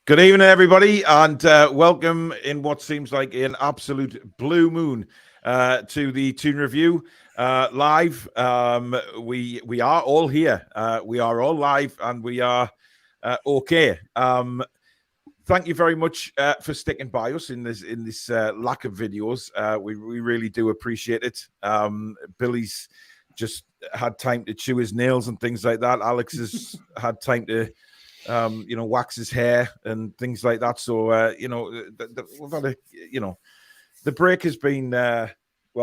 Good evening, everybody, and welcome in what seems like an absolute blue moon to the Toon Review live. We are all here. We are all live, and we are okay. Thank you very much for sticking by us in this lack of videos. We really do appreciate it. Billy's just had time to chew his nails and things like that. Alex has had time to wax his hair and things like that. So, we've had the break has been,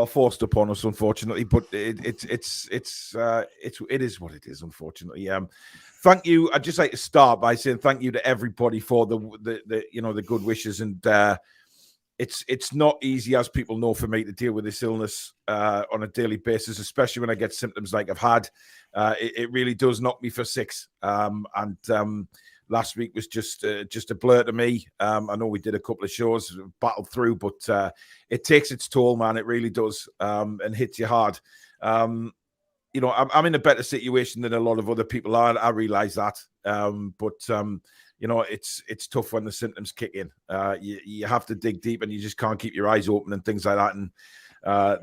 forced upon us, unfortunately, but it is what it is, unfortunately. Thank you. I'd just like to start by saying thank you to everybody for the good wishes. And it's not easy, as people know, for me to deal with this illness on a daily basis, especially when I get symptoms like I've had. It really does knock me for six. Last week was just a blur to me. I know we did a couple of shows, battled through, but it takes its toll, man. It really does, and hits you hard. I'm in a better situation than a lot of other people are. I realize that, but it's tough when the symptoms kick in. You have to dig deep, and you just can't keep your eyes open and things like that. And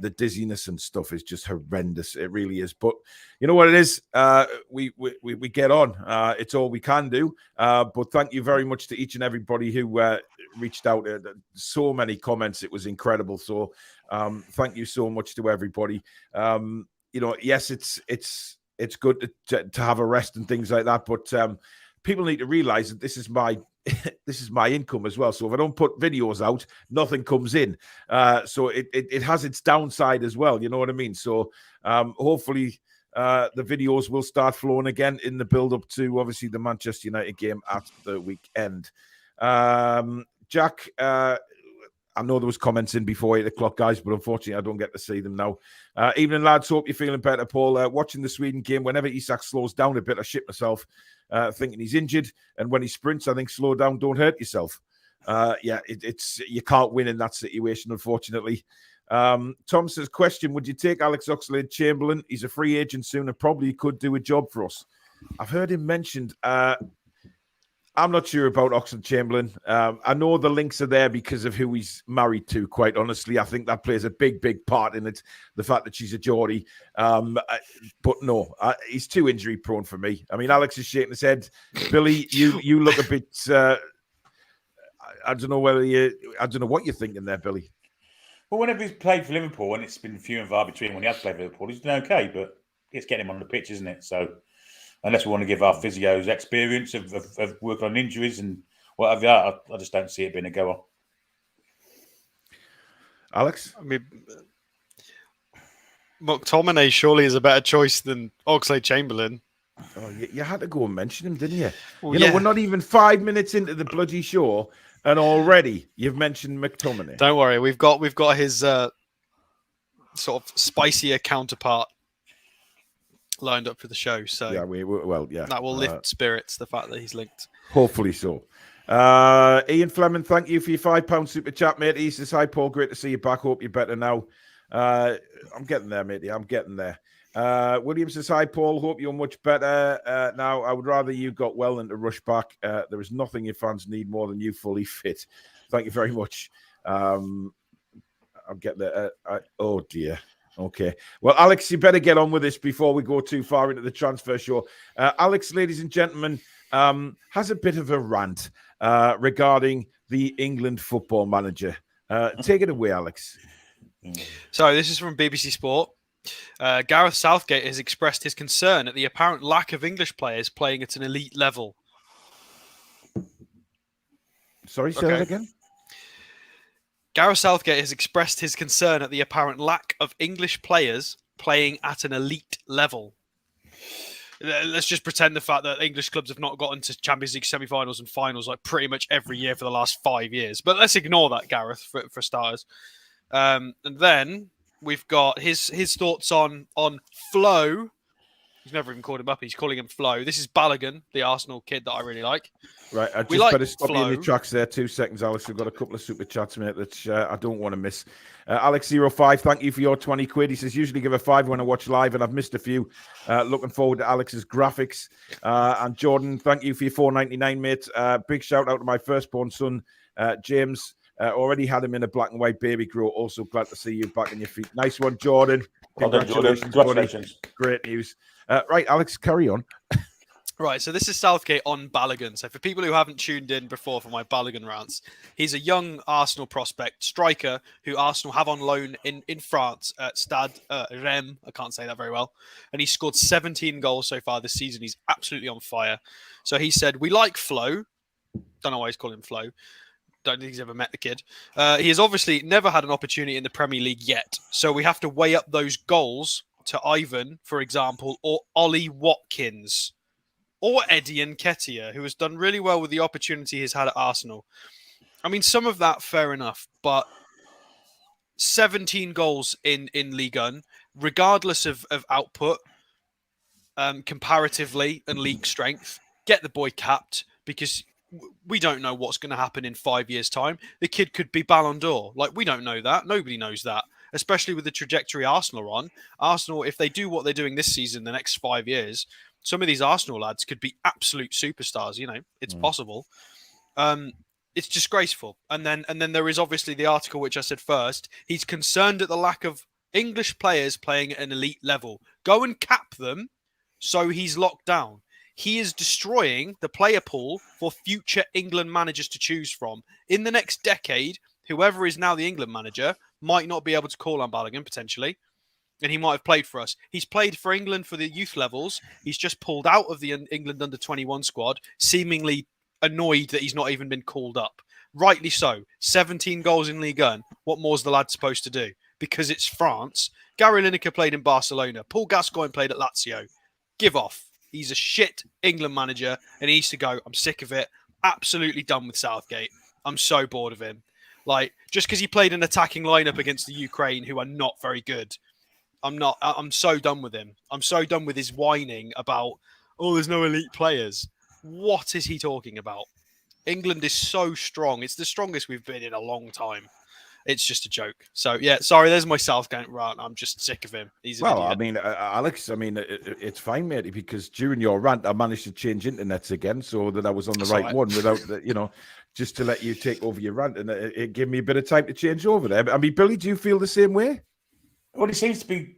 the dizziness and stuff is just horrendous. It really is. But you know what it is? We get on. It's all we can do. But thank you very much to each and everybody who reached out. So many comments. It was incredible. So thank you so much to everybody. Yes, it's good to have a rest and things like that. But people need to realize that this is my income as well. So if I don't put videos out, nothing comes in. So it has its downside as well. You know what I mean? So hopefully the videos will start flowing again in the build up to obviously the Manchester United game at the weekend. Jack, I know there was comments in before 8 o'clock, guys, but unfortunately I don't get to see them now. Evening, lads. Hope you're feeling better, Paul. Watching the Sweden game, whenever Isak slows down a bit, I shit myself, thinking he's injured. And when he sprints, I think slow down, don't hurt yourself. It's you can't win in that situation, unfortunately. Tom says, question, would you take Alex Oxlade-Chamberlain? He's a free agent soon and probably could do a job for us. I've heard him mentioned. I'm not sure about Oxlade-Chamberlain. I know the links are there because of who he's married to, quite honestly. I think that plays a big part in it, the fact that she's a Geordie. But no, he's too injury-prone for me. I mean, Alex is shaking his head. Billy, you look a bit... I don't know what you're thinking there, Billy. Well, whenever he's played for Liverpool, and it's been few and far between when he has played for Liverpool, he's done okay, but it's getting him on the pitch, isn't it? So... unless we want to give our physios experience of working on injuries and whatever, I just don't see it being a goer. Alex? I mean, McTominay surely is a better choice than Oxlade-Chamberlain. Oh, you had to go and mention him, didn't you? Well, we're not even 5 minutes into the bloody show, and already you've mentioned McTominay. Don't worry, we've got his sort of spicier counterpart lined up for the show, so yeah, that will lift spirits, the fact that he's linked. Hopefully so. Ian Fleming, thank you for your £5 super chat, mate. He says, hi Paul, great to see you back, hope you're better now. I'm getting there, matey, I'm getting there. William says, hi Paul, hope you're much better now. I would rather you got well than to rush back. There is nothing your fans need more than you fully fit. Thank you very much. I'm getting there. Oh dear. Okay. Well, Alex, you better get on with this before we go too far into the transfer show. Alex, ladies and gentlemen, has a bit of a rant regarding the England football manager. Take it away, Alex. So this is from BBC Sport. Gareth Southgate has expressed his concern at the apparent lack of English players playing at an elite level. Sorry, say that again? Gareth Southgate has expressed his concern at the apparent lack of English players playing at an elite level. Let's just pretend the fact that English clubs have not gotten to Champions League semi-finals and finals like pretty much every year for the last 5 years. But let's ignore that, Gareth, for starters. And then we've got his thoughts on Flo. He's never even called him up. He's calling him Flo. This is Balogun, the Arsenal kid that I really like. Right, I just better stop you in the tracks there. 2 seconds, Alex. We've got a couple of super chats, mate, that I don't want to miss. Alex05, thank you for your 20 quid. He says, usually give a 5 when I watch live, and I've missed a few. Looking forward to Alex's graphics. And Jordan, thank you for your 4.99, mate. Big shout out to my firstborn son, James. Already had him in a black and white baby grow. Also glad to see you back on your feet. Nice one, Jordan. Congratulations. Great news. Right, Alex, carry on. Right, so this is Southgate on Balogun. So for people who haven't tuned in before for my Balogun rants, he's a young Arsenal prospect, striker, who Arsenal have on loan in France at Stade Reims. I can't say that very well. And he's scored 17 goals so far this season. He's absolutely on fire. So he said, we like Flo. Don't know why he's calling him Flo. Don't think he's ever met the kid. He has obviously never had an opportunity in the Premier League yet. So we have to weigh up those goals to Ivan, for example, or Ollie Watkins, or Eddie Nketiah, who has done really well with the opportunity he's had at Arsenal. I mean, some of that, fair enough, but 17 goals in Ligue 1, regardless of output, comparatively, and league strength, get the boy capped, because we don't know what's going to happen in 5 years' time. The kid could be Ballon d'Or. Like, we don't know that. Nobody knows that, especially with the trajectory Arsenal are on. Arsenal, if they do what they're doing this season, the next 5 years, some of these Arsenal lads could be absolute superstars. You know, it's possible. It's disgraceful. And then there is obviously the article which I said first. He's concerned at the lack of English players playing at an elite level. Go and cap them, so he's locked down. He is destroying the player pool for future England managers to choose from. In the next decade, whoever is now the England manager might not be able to call on Balogun, potentially. And he might have played for us. He's played for England for the youth levels. He's just pulled out of the England under-21 squad, seemingly annoyed that he's not even been called up. Rightly so. 17 goals in Ligue 1. What more is the lad supposed to do? Because it's France. Gary Lineker played in Barcelona. Paul Gascoigne played at Lazio. Give off. He's a shit England manager, and he needs to go. I'm sick of it. Absolutely done with Southgate. I'm so bored of him. Like, just because he played an attacking lineup against the Ukraine, who are not very good, I'm so done with him. I'm so done with his whining about, oh, there's no elite players. What is he talking about? England is so strong. It's the strongest we've been in a long time. It's just a joke. So, yeah, sorry, there's my Southgate rant. I'm just sick of him. He's an idiot. I mean, Alex, it's fine, mate, because during your rant, I managed to change internets again so that I was on the right one without, just to let you take over your rant. And it gave me a bit of time to change over there. I mean, Billy, do you feel the same way? Well, he seems to be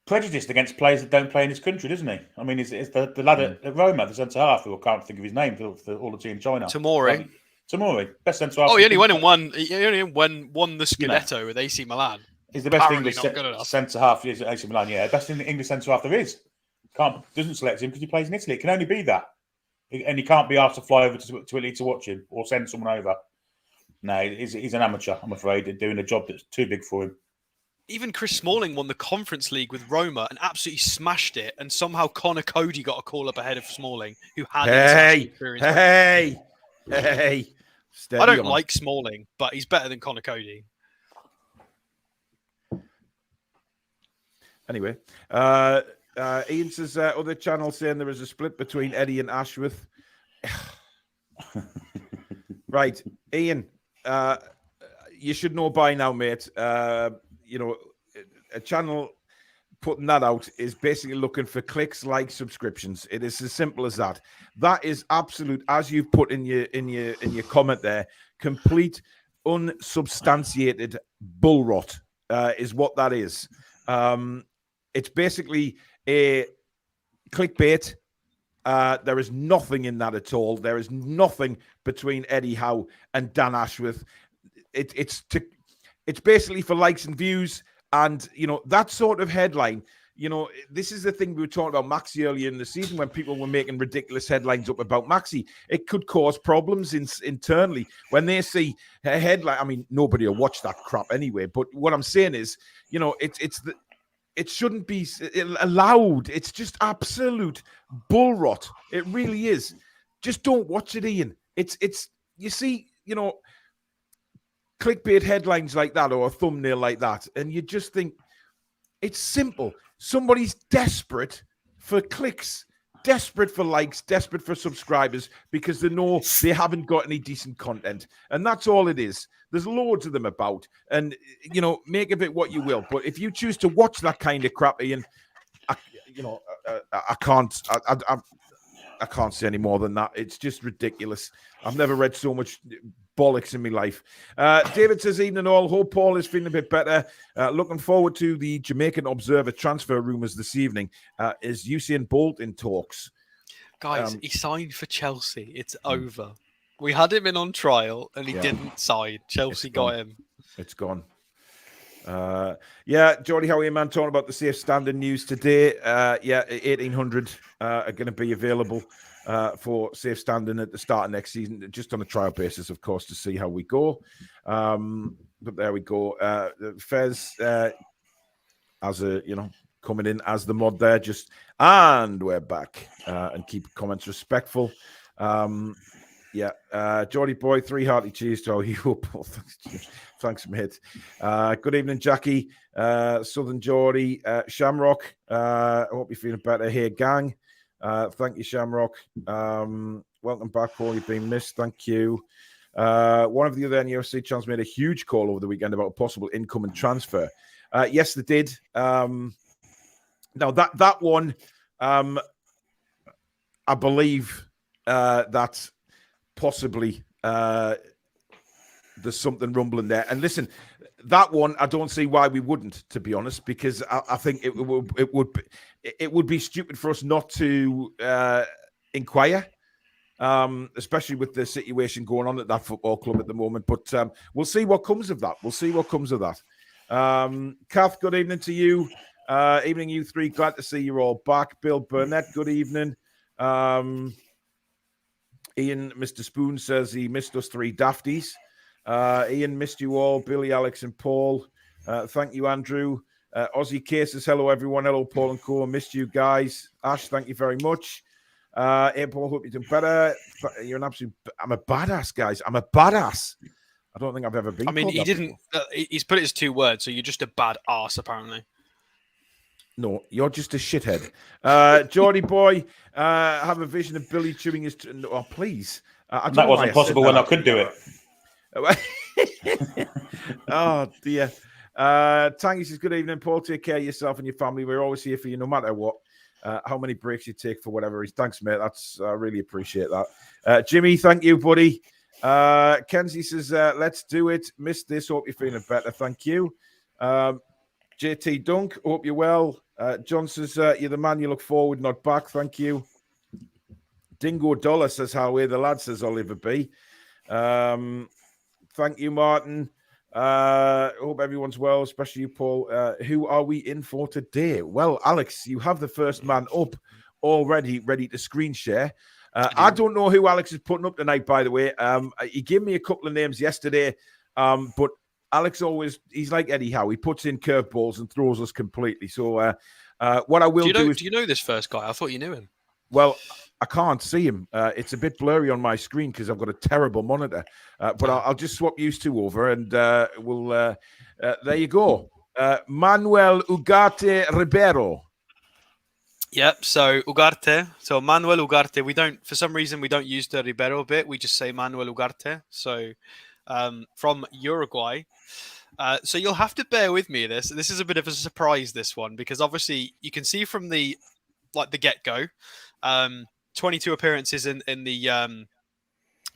prejudiced against players that don't play in his country, doesn't he? I mean, it's the lad at Roma, the centre half, who I can't think of his name for all the team in China. Tomori, best centre half. Oh, he only went and won. He only won the Scudetto with AC Milan. He's the best English centre half. Is AC Milan, yeah, best English centre half there is. Doesn't select him because he plays in Italy. It can only be that, and he can't be asked to fly over to Italy to watch him or send someone over. No, he's an amateur. I'm afraid, doing a job that's too big for him. Even Chris Smalling won the Conference League with Roma and absolutely smashed it. And somehow Connor Cody got a call up ahead of Smalling, who had experience. Hey! I don't like Smalling, but he's better than Connor Cody. Anyway, Ian says, other channels saying there is a split between Eddie and Ashworth. Right, Ian, you should know by now, mate. A channel putting that out is basically looking for clicks, likes, subscriptions. It is as simple as that. That is absolute, as you've put in your comment there, complete unsubstantiated bull rot is what that is. It's basically a clickbait. There is nothing in that at all. There is nothing between Eddie Howe and Dan Ashworth. It's basically for likes and views, and that sort of headline. This is the thing we were talking about Maxi earlier in the season when people were making ridiculous headlines up about Maxi. It could cause problems internally when they see a headline. I mean, nobody will watch that crap anyway. But what I'm saying is, it's it shouldn't be allowed. It's just absolute bull rot. It really is. Just don't watch it, Ian. It's you see, clickbait headlines like that or a thumbnail like that, and you just think it's simple. Somebody's desperate for clicks, desperate for likes, desperate for subscribers because they know they haven't got any decent content. And that's all it is. There's loads of them about. And, make of it what you will. But if you choose to watch that kind of crap, Ian, I can't say any more than that. It's just ridiculous. I've never read so much bollocks in my life. David says, evening all. Hope Paul is feeling a bit better. Looking forward to the Jamaican Observer transfer rumours this evening. Is Usain Bolt in talks? Guys, he signed for Chelsea. It's over. We had him in on trial and he didn't sign. Chelsea got him. It's gone. Jordy, how are you, man? Talking about the safe standing news today. 1,800 are going to be available for safe standing at the start of next season, just on a trial basis, of course, to see how we go. But there we go. Fez, coming in as the mod there, and we're back and keep comments respectful. Geordie boy, 3 hearty cheers to you, Paul. Thanks, mate. Good evening, Jackie. Southern Geordie, Shamrock. I hope you're feeling better here, gang. Thank you, Shamrock. Welcome back, Paul. You've been missed. Thank you. One of the other NUFC channels made a huge call over the weekend about a possible incoming transfer. Yes, they did. Now that one, I believe that possibly there's something rumbling there. And listen, that one I don't see why we wouldn't, to be honest, because I think it would be stupid for us not to inquire, especially with the situation going on at that football club at the moment. But we'll see what comes of that. Kath, good evening to you. Evening, you three. Glad to see you all back. Bill Burnett, good evening. Ian, Mr. Spoon says he missed us 3 dafties. Ian missed you all. Billy, Alex, and Paul. Thank you, Andrew. Aussie K says hello, everyone. Hello, Paul and Co. Missed you guys. Ash, thank you very much. Paul, hope you're doing better. You're an absolute. I'm a badass, guys. I'm a badass. I don't think I've ever been. I mean, he didn't. He's put it as 2 words, so you're just a bad ass, apparently. No, you're just a shithead. Geordie boy, have a vision of Billy chewing his... Oh, please. That wasn't possible when I could do it. Oh, dear. Tangy says, good evening, Paul. Take care of yourself and your family. We're always here for you, no matter what. How many breaks you take for whatever. Thanks, mate. I really appreciate that. Jimmy, thank you, buddy. Kenzie says, let's do it. Missed this. Hope you're feeling better. Thank you. JT Dunk, hope you're well. John says, you're the man you look forward, not back. Thank you. Dingo Dollar says, how are the lad, says Oliver B. Thank you, Martin. Hope everyone's well, especially you, Paul. Who are we in for today? Well, Alex, you have the first man up already, ready to screen share. I don't know who Alex is putting up tonight, by the way. He gave me a couple of names yesterday, but Alex he's like Eddie Howe. He puts in curveballs and throws us completely. So what I will do is... Do you know this first guy? I thought you knew him. Well, I can't see him. It's a bit blurry on my screen because I've got a terrible monitor. But I'll just swap you 2 over and we'll... there you go. Manuel Ugarte Ribeiro. Yep, so Ugarte. So Manuel Ugarte. For some reason, we don't use the Ribeiro bit. We just say Manuel Ugarte. So... from Uruguay. So you'll have to bear with me. This is a bit of a surprise, this one, because obviously you can see from the get-go, 22 appearances in the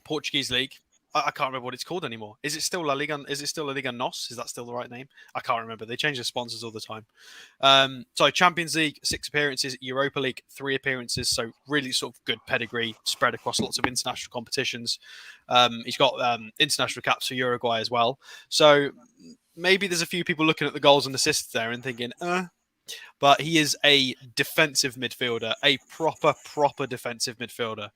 Portuguese league. I can't remember what it's called anymore. Is it still La Liga? Is it still La Liga NOS? Is that still the right name? I can't remember. They change their sponsors all the time. So Champions League, 6 appearances. Europa League, 3 appearances. So really sort of good pedigree spread across lots of international competitions. He's got international caps for Uruguay as well. So maybe there's a few people looking at the goals and assists there and thinking, but he is a defensive midfielder, a proper defensive midfielder.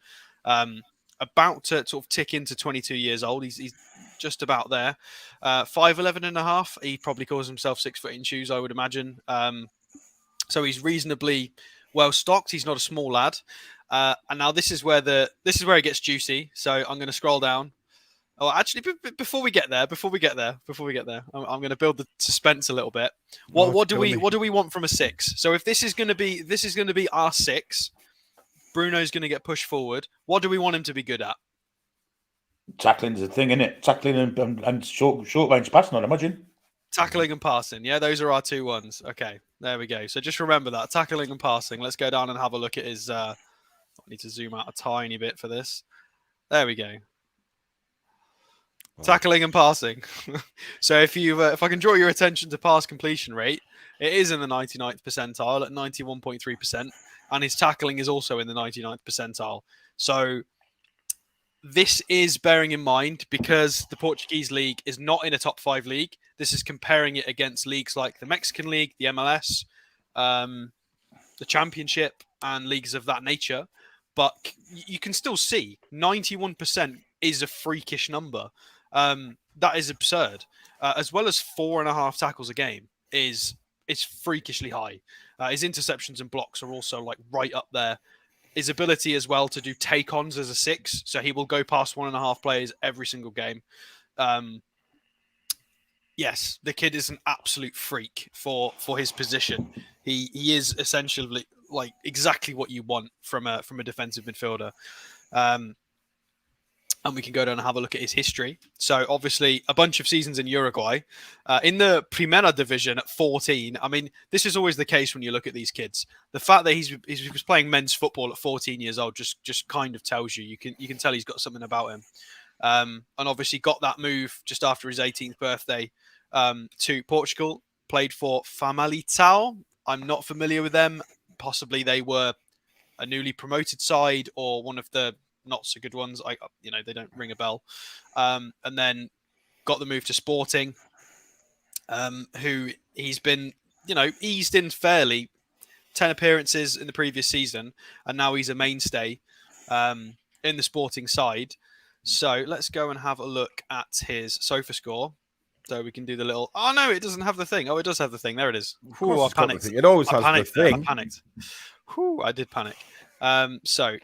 About to sort of tick into 22 years old. He's just about there. 5'11 and a half. He probably calls himself 6 foot in shoes, I would imagine. So he's reasonably well stocked. He's not a small lad. And now this is where it gets juicy. So I'm going to scroll down. Oh, actually, before we get there, I'm going to build the suspense a little bit. What do we want from a 6? So if this is going to be our 6, Bruno's going to get pushed forward. What do we want him to be good at? Tackling's the thing, isn't it? Tackling and short range passing, I'd imagine. Tackling and passing. Yeah, those are our 2 ones. Okay, there we go. So just remember that. Tackling and passing. Let's go down and have a look at his... I need to zoom out a tiny bit for this. There we go. Tackling and passing. So if I can draw your attention to pass completion rate, it is in the 99th percentile at 91.3%, and his tackling is also in the 99th percentile. So this is bearing in mind because the Portuguese league is not in a top 5 league. This is comparing it against leagues like the Mexican league, the MLS, the Championship, and leagues of that nature. But you can still see 91% is a freakish number. That is absurd. As well as 4.5 tackles a game is freakishly high. His interceptions and blocks are also like right up there. His ability as well to do take-ons as a 6, so he will go past 1.5 players every single game. Yes, the kid is an absolute freak for his position. He is essentially like exactly what you want from a defensive midfielder. And we can go down and have a look at his history. So obviously a bunch of seasons in Uruguay. In the Primera Division at 14, I mean, this is always the case when you look at these kids. The fact that he was playing men's football at 14 years old just kind of tells you. You can tell he's got something about him. And obviously got that move just after his 18th birthday to Portugal. Played for Famalicão. I'm not familiar with them. Possibly they were a newly promoted side or one of the not so good ones. They don't ring a bell. And then got the move to Sporting, who he's been, eased in fairly. 10 appearances in the previous season, and now he's a mainstay in the Sporting side. So let's go and have a look at his SOFA score. So we can do the little... Oh, no, it doesn't have the thing. Oh, it does have the thing. There it is. Ooh, I panicked. It always has the thing. I panicked. Whew, I did panic. So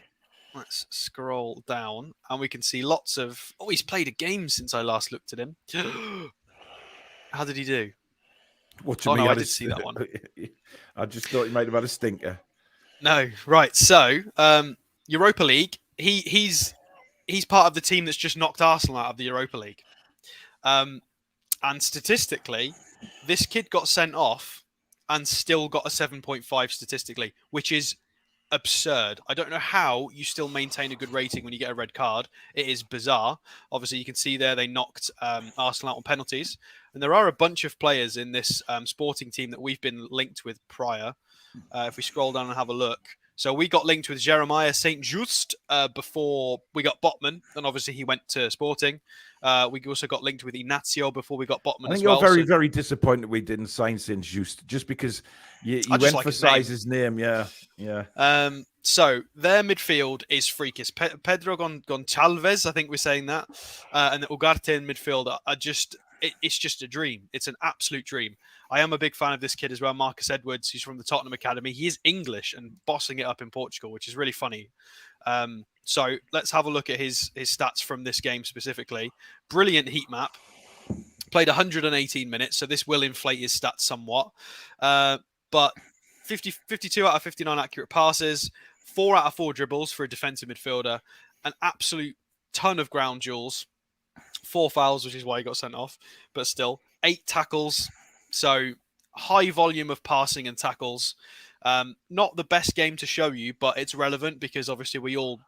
let's scroll down, and we can see lots of... Oh, he's played a game since I last looked at him. How did he do? What do you mean? No, I did see that one. I just thought he might have had a stinker. No, right. So, Europa League, he's part of the team that's just knocked Arsenal out of the Europa League. And statistically, this kid got sent off and still got a 7.5 statistically, which is absurd. I don't know how you still maintain a good rating when you get a red card. It is bizarre. Obviously, you can see there they knocked Arsenal out on penalties. And there are a bunch of players in this Sporting team that we've been linked with prior. If we scroll down and have a look. So we got linked with Jeremiah St. Just before we got Botman. And obviously he went to Sporting. We also got linked with Ignacio before we got Botman. I think you're very, very disappointed we didn't sign St. Just because you emphasize his name. Yeah. So their midfield is freakish. Pedro Gonçalves, I think we're saying that. And the Ugarte in midfield are just... It's just a dream. It's an absolute dream. I am a big fan of this kid as well, Marcus Edwards. He's from the Tottenham Academy. He is English and bossing it up in Portugal, which is really funny. So let's have a look at his stats from this game specifically. Brilliant heat map. Played 118 minutes, so this will inflate his stats somewhat. But 52 out of 59 accurate passes, 4 out of 4 dribbles for a defensive midfielder, an absolute ton of ground duels. 4 fouls, which is why he got sent off, but still 8 tackles. So high volume of passing and tackles. Not the best game to show you, but it's relevant because obviously we all,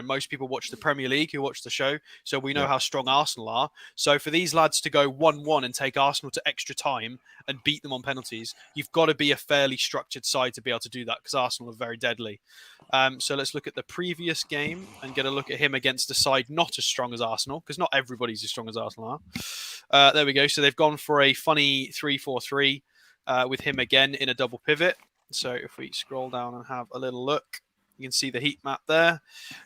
most people watch the Premier League who watch the show. So we know how strong Arsenal are. So for these lads to go 1-1 and take Arsenal to extra time and beat them on penalties, you've got to be a fairly structured side to be able to do that because Arsenal are very deadly. So let's look at the previous game and get a look at him against a side not as strong as Arsenal, because not everybody's as strong as Arsenal are. There we go. So they've gone for a funny 3-4-3 with him again in a double pivot. So if we scroll down and have a little look, you can see the heat map there.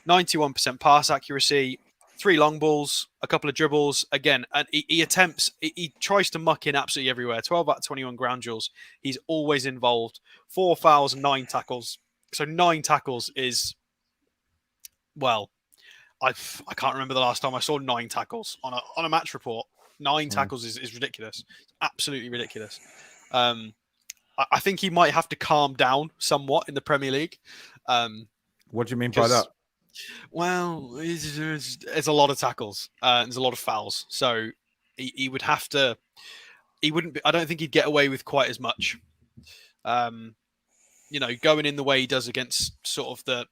91% pass accuracy, 3 long balls, a couple of dribbles. Again, and he tries to muck in absolutely everywhere. 12 out of 21 ground duels. He's always involved. 4 fouls, 9 tackles. So 9 tackles is, well, I can't remember the last time I saw 9 tackles on a match report. 9 tackles is ridiculous. Absolutely ridiculous. I think he might have to calm down somewhat in the Premier League. What do you mean by that? Well, it's a lot of tackles. There's a lot of fouls. So he would have to. He wouldn't. I don't think he'd get away with quite as much. Going in the way he does against sort of the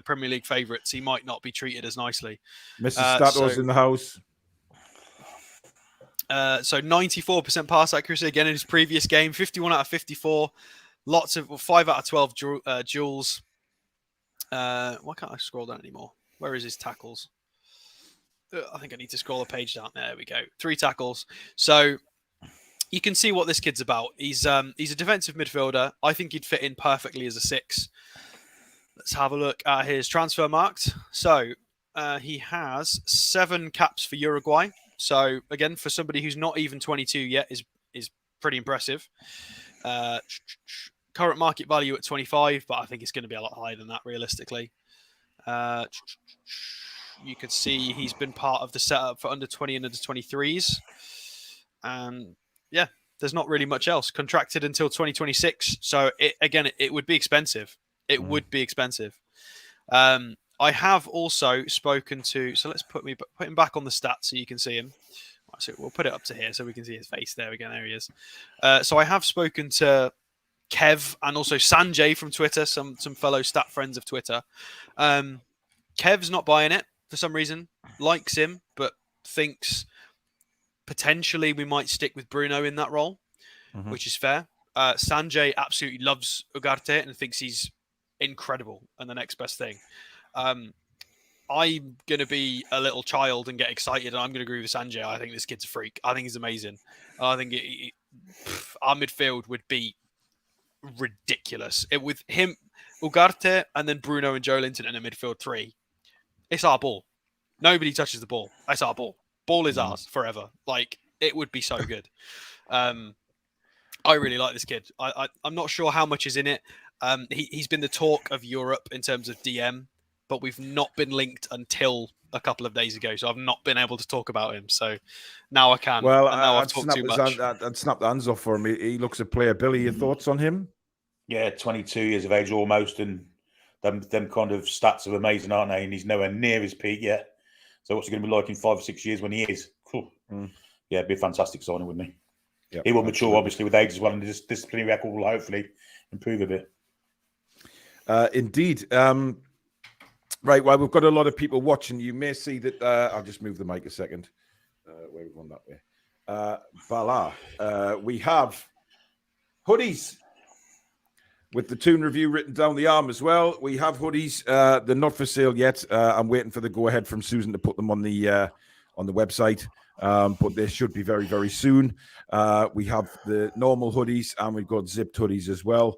Premier League favourites, he might not be treated as nicely. Mrs. Stato's in the house. So 94% pass accuracy again in his previous game, 51 out of 54, lots of 5 out of 12 duels. Why can't I scroll down anymore? Where is his tackles? I think I need to scroll a page down. There we go. 3 tackles. So you can see what this kid's about. He's a defensive midfielder. I think he'd fit in perfectly as a 6. Let's have a look at his transfer marked. So he has 7 caps for Uruguay. So again, for somebody who's not even 22 yet, is pretty impressive. Current market value at 25, but I think it's going to be a lot higher than that realistically. You could see he's been part of the setup for under 20 and under 23s. And yeah, there's not really much else. Contracted until 2026. So it would be expensive. It would be expensive. I have also spoken to, so let's put him back on the stats so you can see him. So we'll put it up to here so we can see his face. There we go. There he is. So I have spoken to Kev and also Sanjay from Twitter, some fellow stat friends of Twitter. Kev's not buying it for some reason, likes him, but thinks potentially we might stick with Bruno in that role, which is fair. Sanjay absolutely loves Ugarte and thinks he's incredible and the next best thing. I'm going to be a little child and get excited, and I'm going to agree with Sanjay. I think this kid's a freak. I think he's amazing. I think our midfield would be ridiculous. With him, Ugarte, and then Bruno and Joe Linton in a midfield 3. It's our ball. Nobody touches the ball. It's our ball. Ball is ours forever. Like, it would be so good. I really like this kid. I'm not sure how much is in it. He's been the talk of Europe in terms of DM, but we've not been linked until a couple of days ago, so I've not been able to talk about him. So now I can. Well, now I've talked too much. I'd snap the hands off for him. He looks a player. Billy, your thoughts on him? Yeah, 22 years of age almost, and them kind of stats are amazing, aren't they? And he's nowhere near his peak yet. So what's he going to be like in 5 or 6 years when he is? Yeah, it'd be a fantastic signing, wouldn't he? Yep, he will mature, obviously, with age as well, and his disciplinary record will hopefully improve a bit. Indeed. Right, well, we've got a lot of people watching. You may see that. I'll just move the mic a second. Where we've gone that way. Voila. We have hoodies with the Toon review written down the arm as well. We have hoodies. They're not for sale yet. I'm waiting for the go-ahead from Susan to put them on the website. But they should be very, very soon. We have the normal hoodies and we've got zipped hoodies as well.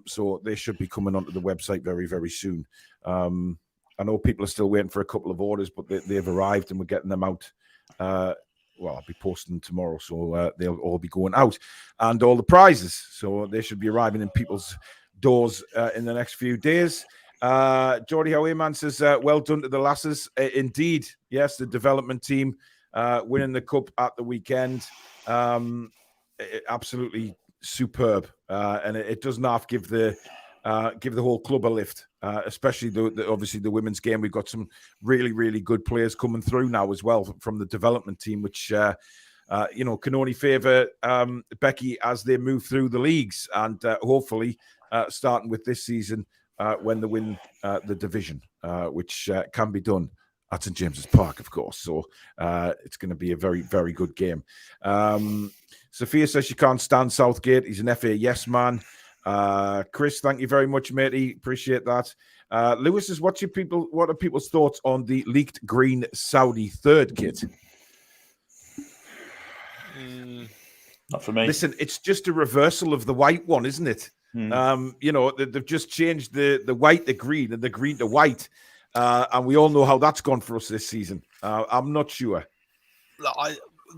So they should be coming onto the website very, very soon. I know people are still waiting for a couple of orders, but they've arrived and we're getting them out. Well, I'll be posting them tomorrow, so they'll all be going out. And all the prizes. So they should be arriving in people's doors in the next few days. Geordie Howayman says, well done to the lasses. Indeed, yes, the development team winning the cup at the weekend. Absolutely superb. And it does not give the whole club a lift, especially obviously the women's game. We've got some really, really good players coming through now as well from the development team, which can only favour Becky as they move through the leagues, and hopefully starting with this season when they win the division, which can be done at St James's Park, of course. So it's going to be a very, very good game. Sophia says she can't stand Southgate. He's an FA yes man. Chris, thank you very much, matey. Appreciate that. Lewis says, what are people's thoughts on the leaked green Saudi third kit? Not for me. Listen, it's just a reversal of the white one, isn't it? They've just changed the white to green and the green to white. And we all know how that's gone for us this season. I'm not sure.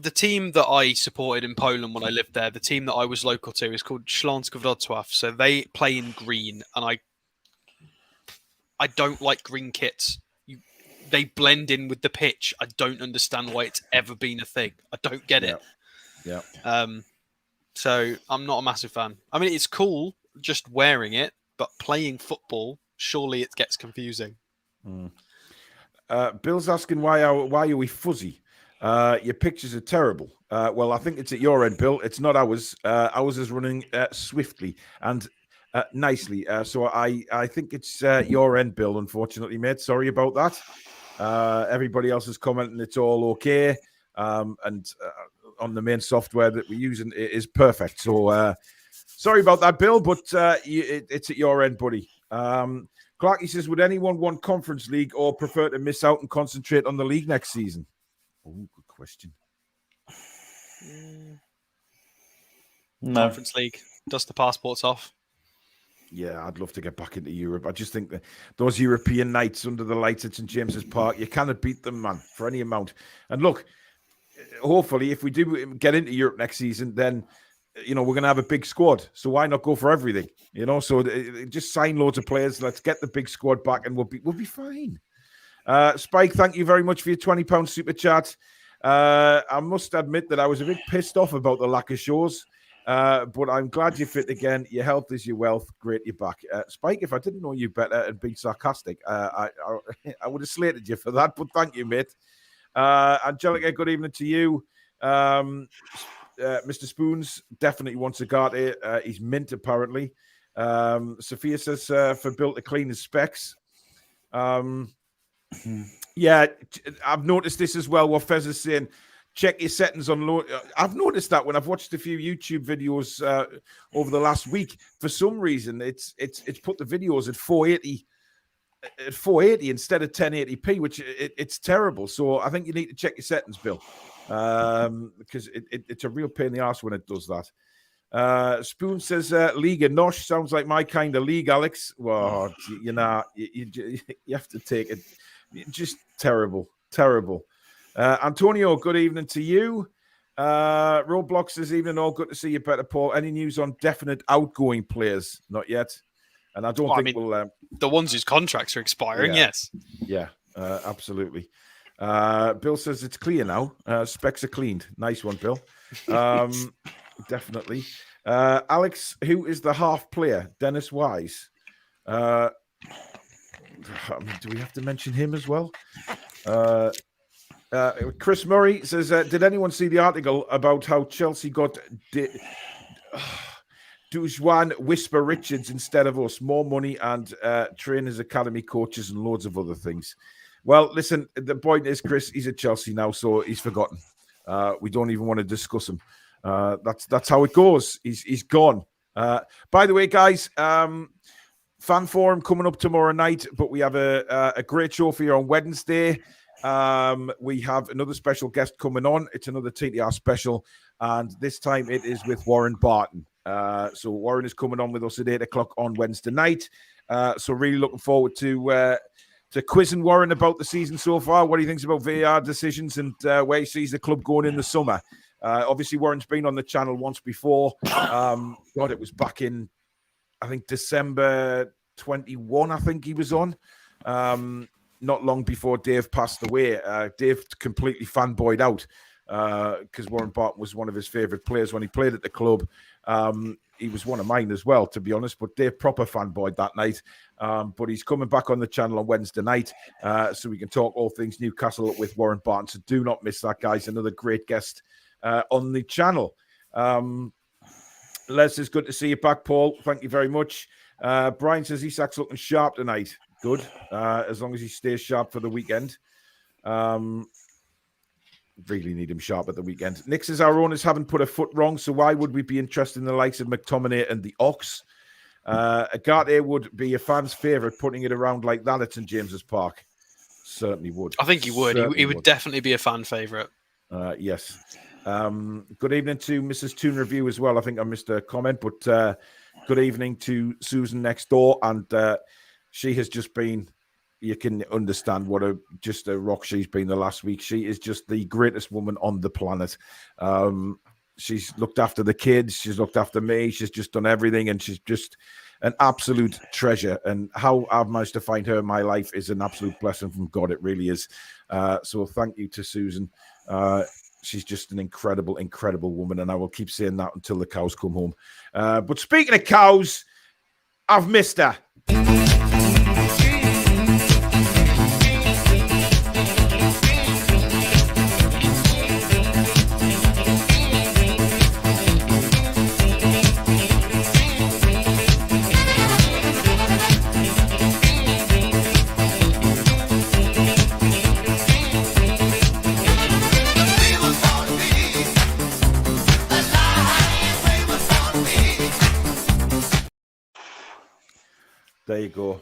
The team that I supported in Poland when I lived there, the team that I was local to, is called Śląsk Wrocław. So they play in green, and I don't like green kits. They blend in with the pitch. I don't understand why it's ever been a thing. I don't get it. Yeah. So I'm not a massive fan. I mean, it's cool just wearing it, but playing football, surely it gets confusing. Bill's asking why are we fuzzy? Your pictures are terrible. Well, I think it's at your end, Bill. It's not ours. Ours is running swiftly and nicely. So I think it's your end, Bill, unfortunately, mate. Sorry about that. Everybody else is commenting it's all okay. And on the main software that we're using, it is perfect. So sorry about that, Bill, but it's at your end, buddy. Clarky says, would anyone want Conference League or prefer to miss out and concentrate on the league next season? Oh, good question. No. Conference League. Dust the passports off. Yeah, I'd love to get back into Europe. I just think that those European nights under the lights at St. James's Park, you cannot beat them, man, for any amount. And look, hopefully, if we do get into Europe next season, then we're going to have a big squad. So why not go for everything? So just sign loads of players. Let's get the big squad back, and we'll be fine. Spike, thank you very much for your £20 super chat. I must admit that I was a bit pissed off about the lack of shows, but I'm glad you're fit again. Your health is your wealth. Great you're back. Spike, if I didn't know you better and be sarcastic, I would have slated you for that, but thank you, mate. Angelica, good evening to you. Mr. Spoons definitely wants Ugarte. He's mint, apparently. Sophia says for Bill to clean his specs. Yeah, I've noticed this as well. What Fez is saying, check your settings on low. I've noticed that when I've watched a few YouTube videos over the last week, for some reason it's put the videos at 480 instead of 1080p, which it's terrible. So I think you need to check your settings, Bill, because it's a real pain in the arse when it does that. Spoon says Liga Nosh sounds like my kind of league, Alex. Well, you have to take it. Just terrible. Antonio, good evening to you. Roblox this evening, all good to see you better, Paul. Any news on definite outgoing players? Not yet. And I don't think we'll... the ones whose contracts are expiring, yes. Yeah, absolutely. Bill says it's clear now. Specs are cleaned. Nice one, Bill. Definitely. Alex, who is the half player? Dennis Wise. Do we have to mention him as well? Chris Murray says, did anyone see the article about how Chelsea got Dujuan Whisper Richards instead of us? More money and trainers, academy coaches and loads of other things. Well, listen, the point is, Chris, he's at Chelsea now, so he's forgotten. We don't even want to discuss him. That's how it goes. He's gone. By the way, guys, fan forum coming up tomorrow night, but we have a great show for you on Wednesday. We have another special guest coming on. It's another TTR special, and this time it is with Warren Barton. So Warren is coming on with us at 8 o'clock on Wednesday night. So really looking forward to quizzing Warren about the season so far, what he thinks about VAR decisions, and where he sees the club going in the summer. Obviously, Warren's been on the channel once before. God, it was back in, I think, December 21, I think he was on. Not long before Dave passed away. Dave completely fanboyed out because Warren Barton was one of his favourite players when he played at the club. He was one of mine as well, to be honest, but Dave proper fanboyed that night. But he's coming back on the channel on Wednesday night, so we can talk all things Newcastle with Warren Barton. So do not miss that, guys. Another great guest on the channel. Les, it's good to see you back, Paul. Thank you very much. Brian says Isak's looking sharp tonight. Good, as long as he stays sharp for the weekend. Really need him sharp at the weekend. Nick says our owners haven't put a foot wrong, so why would we be interested in the likes of McTominay and the Ox? Ugarte would be a fan's favourite, putting it around like that at St. James's Park. Certainly would. I think he would. He would definitely be a fan favourite. Yes. Good evening to Mrs. Toon Review as well. I think I missed a comment, but good evening to Susan next door, and she has just been you can understand what just a rock she's been the last week. She is just the greatest woman on the planet. She's looked after the kids. She's looked after me. She's just done everything, and she's just an absolute treasure. And how I've managed to find her in my life is an absolute blessing from God. It really is. So thank you to Susan. She's just an incredible, incredible woman, and I will keep saying that until the cows come home. But speaking of cows, I've missed her. There you go.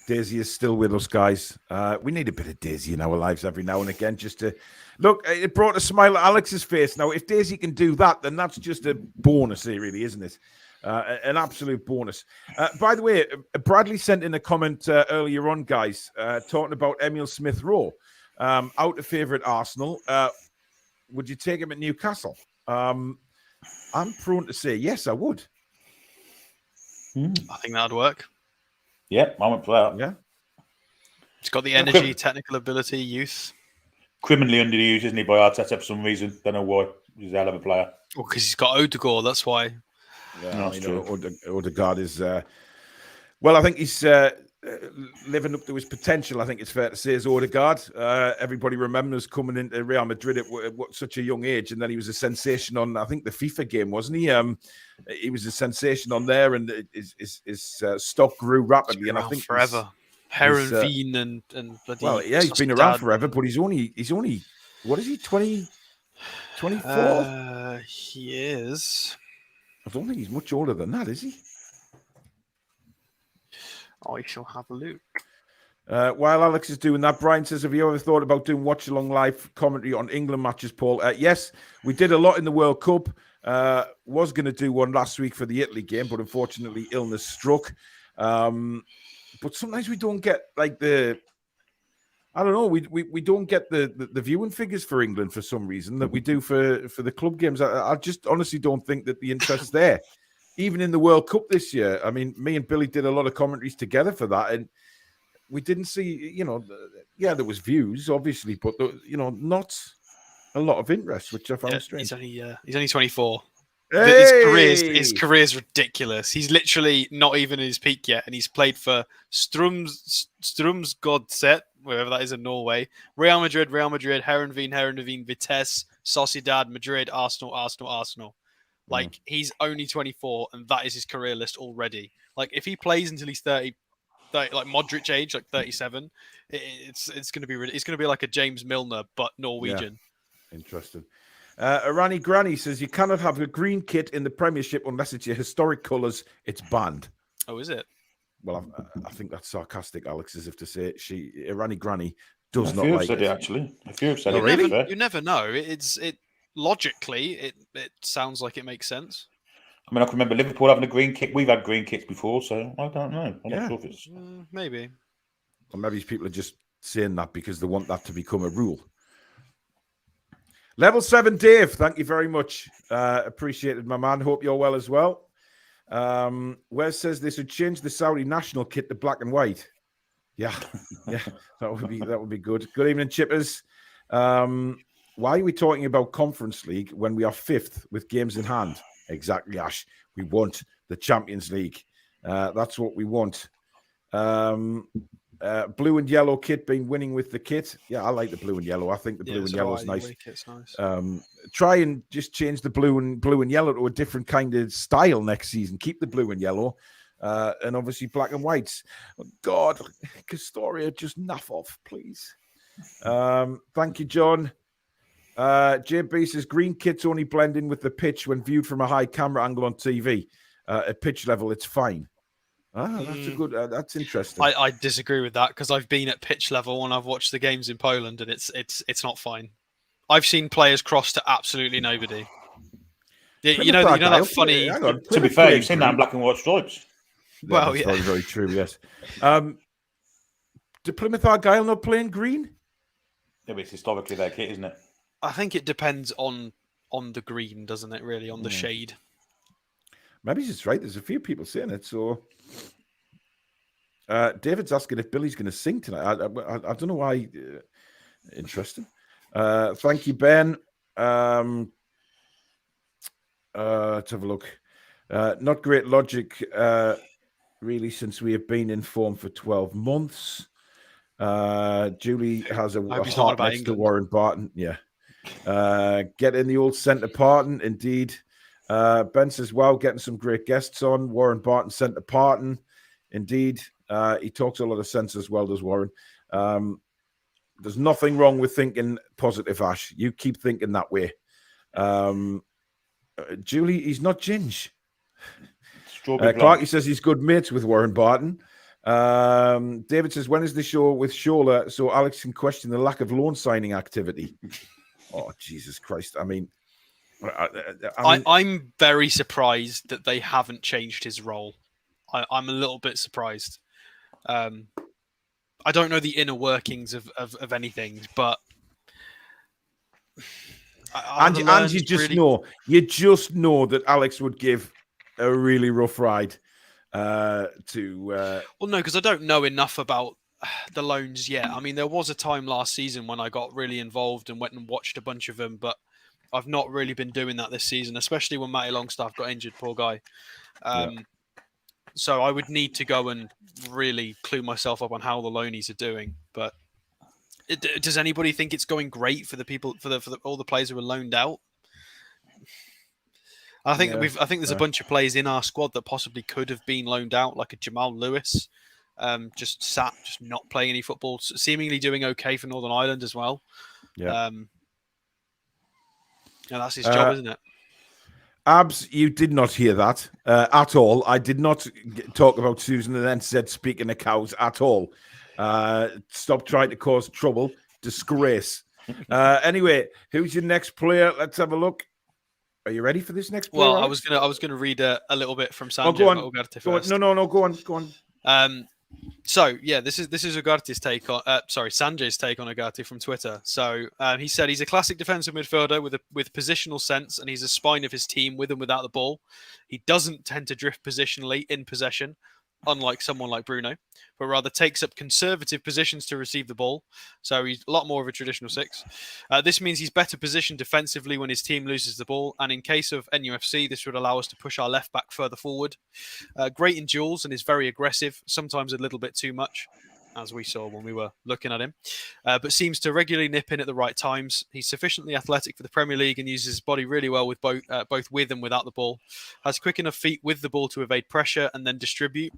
Daisy is still with us, guys. We need a bit of Daisy in our lives every now and again, just to look. It brought a smile at Alex's face. Now, if Daisy can do that, then that's just a bonus here, really, isn't it? An absolute bonus. By the way, Bradley sent in a comment earlier on, guys, talking about Emile Smith-Rowe, out of favour at Arsenal. Would you take him at Newcastle? I'm prone to say yes, I would. I think that'd work. Yeah, I went for that. Yeah. He's got the energy, technical ability, youth. Criminally underused, isn't he, by Arteta for some reason? Don't know why. He's a hell of a player. Well, because he's got Odegaard, that's why. Yeah, no, Odegaard is... well, I think he's living up to his potential, I think it's fair to say, is Odegaard. Everybody remembers coming into Real Madrid at such a young age, and then he was a sensation on, I think, the FIFA game, wasn't he? He was a sensation on there, and his stock grew rapidly. And I think forever. Heron and bloody. Well, yeah, he's been around forever, but he's only what is he, 20, 24? He is. I don't think he's much older than that, is he? I shall have a look. While Alex is doing that, Brian says, have you ever thought about doing watch-along live commentary on England matches, Paul? Yes, we did a lot in the World Cup. Was going to do one last week for the Italy game, but unfortunately illness struck. But sometimes we don't get like I don't know, we don't get the viewing figures for England for some reason that we do for the club games. I just honestly don't think that the interest's there. Even in the World Cup this year, I mean, me and Billy did a lot of commentaries together for that, and we didn't see, there was views, obviously, but, not a lot of interest, which I found strange. He's only 24. Hey! His career's ridiculous. He's literally not even in his peak yet, and he's played for Strømsgodset, wherever that is in Norway, Real Madrid, Herenveen, Vitesse, Sociedad, Madrid, Arsenal. Like, he's only 24, and that is his career list already. Like, if he plays until he's 30 like Modric age, like 37, it's going to be like a James Milner, but Norwegian. Yeah. Interesting. Irani Granny says, you cannot have a green kit in the Premiership unless it's your historic colours. It's banned. Oh, is it? Well, I think that's sarcastic, Alex, as if to say Irani Granny does not like it. Actually, a few have said it. You never know. Logically, it sounds like it makes sense. I mean, I can remember Liverpool having a green kit. We've had green kits before, so I don't know. I'm not sure if it's... maybe. Or maybe people are just saying that because they want that to become a rule. Level 7, Dave, thank you very much. Appreciated, my man. Hope you're well as well. Wes says they should change the Saudi national kit to black and white. Yeah, that would be good. Good evening, Chippers. Why are we talking about Conference League when we are 5th with games in hand? Exactly, Ash. We want the Champions League. That's what we want. Blue and yellow kit been winning with the kit. Yeah, I like the blue and yellow. I think the blue and yellow is nice. Try and just change the blue and yellow to a different kind of style next season. Keep the blue and yellow. And obviously black and whites. Oh, God, Castoria, just naff off, please. Thank you, John. JB says green kits only blend in with the pitch when viewed from a high camera angle on TV. At pitch level, it's fine. That's a good. That's interesting. I disagree with that because I've been at pitch level and I've watched the games in Poland and it's not fine. I've seen players cross to absolutely nobody. You know that funny. To be fair, you've seen that in black and white stripes. Well, yeah, very, very true. Yes. Did Plymouth Argyle not play in green? Yeah, but it's historically their kit, isn't it? I think it depends on the green, doesn't it? Really, on the shade. Maybe he's right. There's a few people saying it. So David's asking if Billy's going to sing tonight. I don't know why. Interesting. Thank you, Ben. Let's have a look. Not great logic, really, since we have been in form for 12 months. Julie has a heart next to Warren Barton. Yeah. Get in the old centre Parton, indeed. Ben says, wow, getting some great guests on. Warren Barton, centre Parton, indeed. He talks a lot of sense as well, does Warren. There's nothing wrong with thinking positive, Ash. You keep thinking that way. Julie, he's not Ginge. Clarky says he's good mates with Warren Barton. David says, when is the show with Shola so Alex can question the lack of loan signing activity? Oh, Jesus Christ. I mean, I'm very surprised that they haven't changed his role. I'm a little bit surprised. I don't know the inner workings of anything, but and you just know that Alex would give a really rough ride to. Well, no, because I don't know enough about the loans yet. I mean, there was a time last season when I got really involved and went and watched a bunch of them, but I've not really been doing that this season, especially when Matty Longstaff got injured. Poor guy. So I would need to go and really clue myself up on how the loanies are doing. But does anybody think it's going great for the people, for all the players who are loaned out? I think there's a bunch of players in our squad that possibly could have been loaned out, like a Jamal Lewis, just not playing any football, seemingly doing okay for Northern Ireland as well. Yeah. And that's his job, isn't it? Abs, you did not hear that at all. I did not talk about Susan and then said speaking of cows at all. Stop trying to cause trouble. Disgrace. Anyway, who's your next player? Let's have a look. Are you ready for this next player? Well, I was gonna read a little bit from Sanjay. Go on. No, go on. So yeah, this is Ugarte's take on Sanjay's take on Ugarte from Twitter. So he said he's a classic defensive midfielder with positional sense, and he's a spine of his team with and without the ball. He doesn't tend to drift positionally in possession, unlike someone like Bruno, but rather takes up conservative positions to receive the ball. So he's a lot more of a traditional six. This means he's better positioned defensively when his team loses the ball. And in case of NUFC, this would allow us to push our left back further forward. Great in duels and is very aggressive, sometimes a little bit too much, as we saw when we were looking at him, but seems to regularly nip in at the right times. He's sufficiently athletic for the Premier League and uses his body really well with both with and without the ball. Has quick enough feet with the ball to evade pressure and then distribute.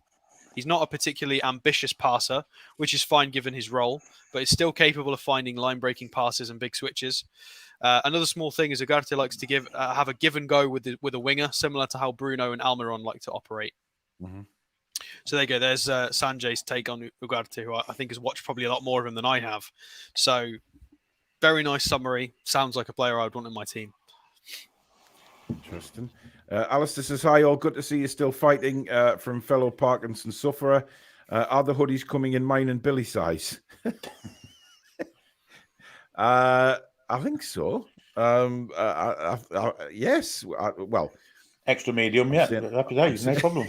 He's not a particularly ambitious passer, which is fine given his role, but is still capable of finding line-breaking passes and big switches. Another small thing is Ugarte likes to have a give and go with a winger, similar to how Bruno and Almiron like to operate. Mm-hmm. So there you go. There's Sanjay's take on Ugarte, who I think has watched probably a lot more of him than I have. So very nice summary. Sounds like a player I'd want in my team. Interesting. Alistair says, hi, all good to see you still fighting from fellow Parkinson sufferer. Are the hoodies coming in mine and Billy size? I think so. Yes. Well, extra medium, yeah. Happy days, no problem.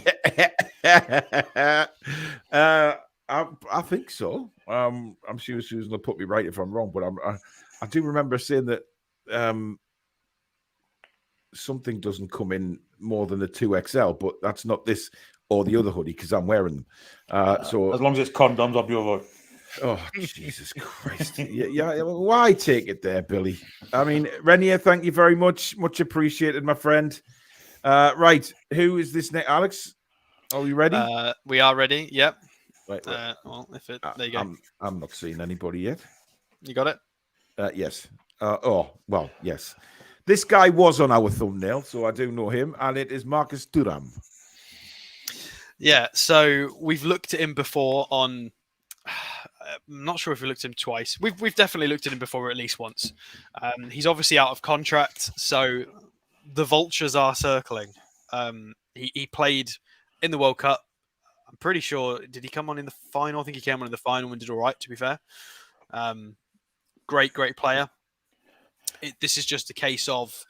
I think so. I'm sure Susan will put me right if I'm wrong, but I do remember saying that something doesn't come in more than the 2XL, but that's not this or the other hoodie because I'm wearing them. So as long as it's condoms, I'll be all right. Oh, Jesus Christ. Yeah, why take it there, Billy? I mean, Renier, thank you very much. Much appreciated, my friend. Right, who is this next? Alex, are we ready? We are ready, yep. Right. There you go. I'm not seeing anybody yet. You got it? Yes. Yes. This guy was on our thumbnail, so I do know him, and it is Marcus Turam. Yeah, so we've looked at him before on... I'm not sure if we looked at him twice. We've definitely looked at him before at least once. He's obviously out of contract, so the vultures are circling. He played in the World Cup. I'm pretty sure. Did he come on in the final? I think he came on in the final and did all right. To be fair, great player. This is just a case of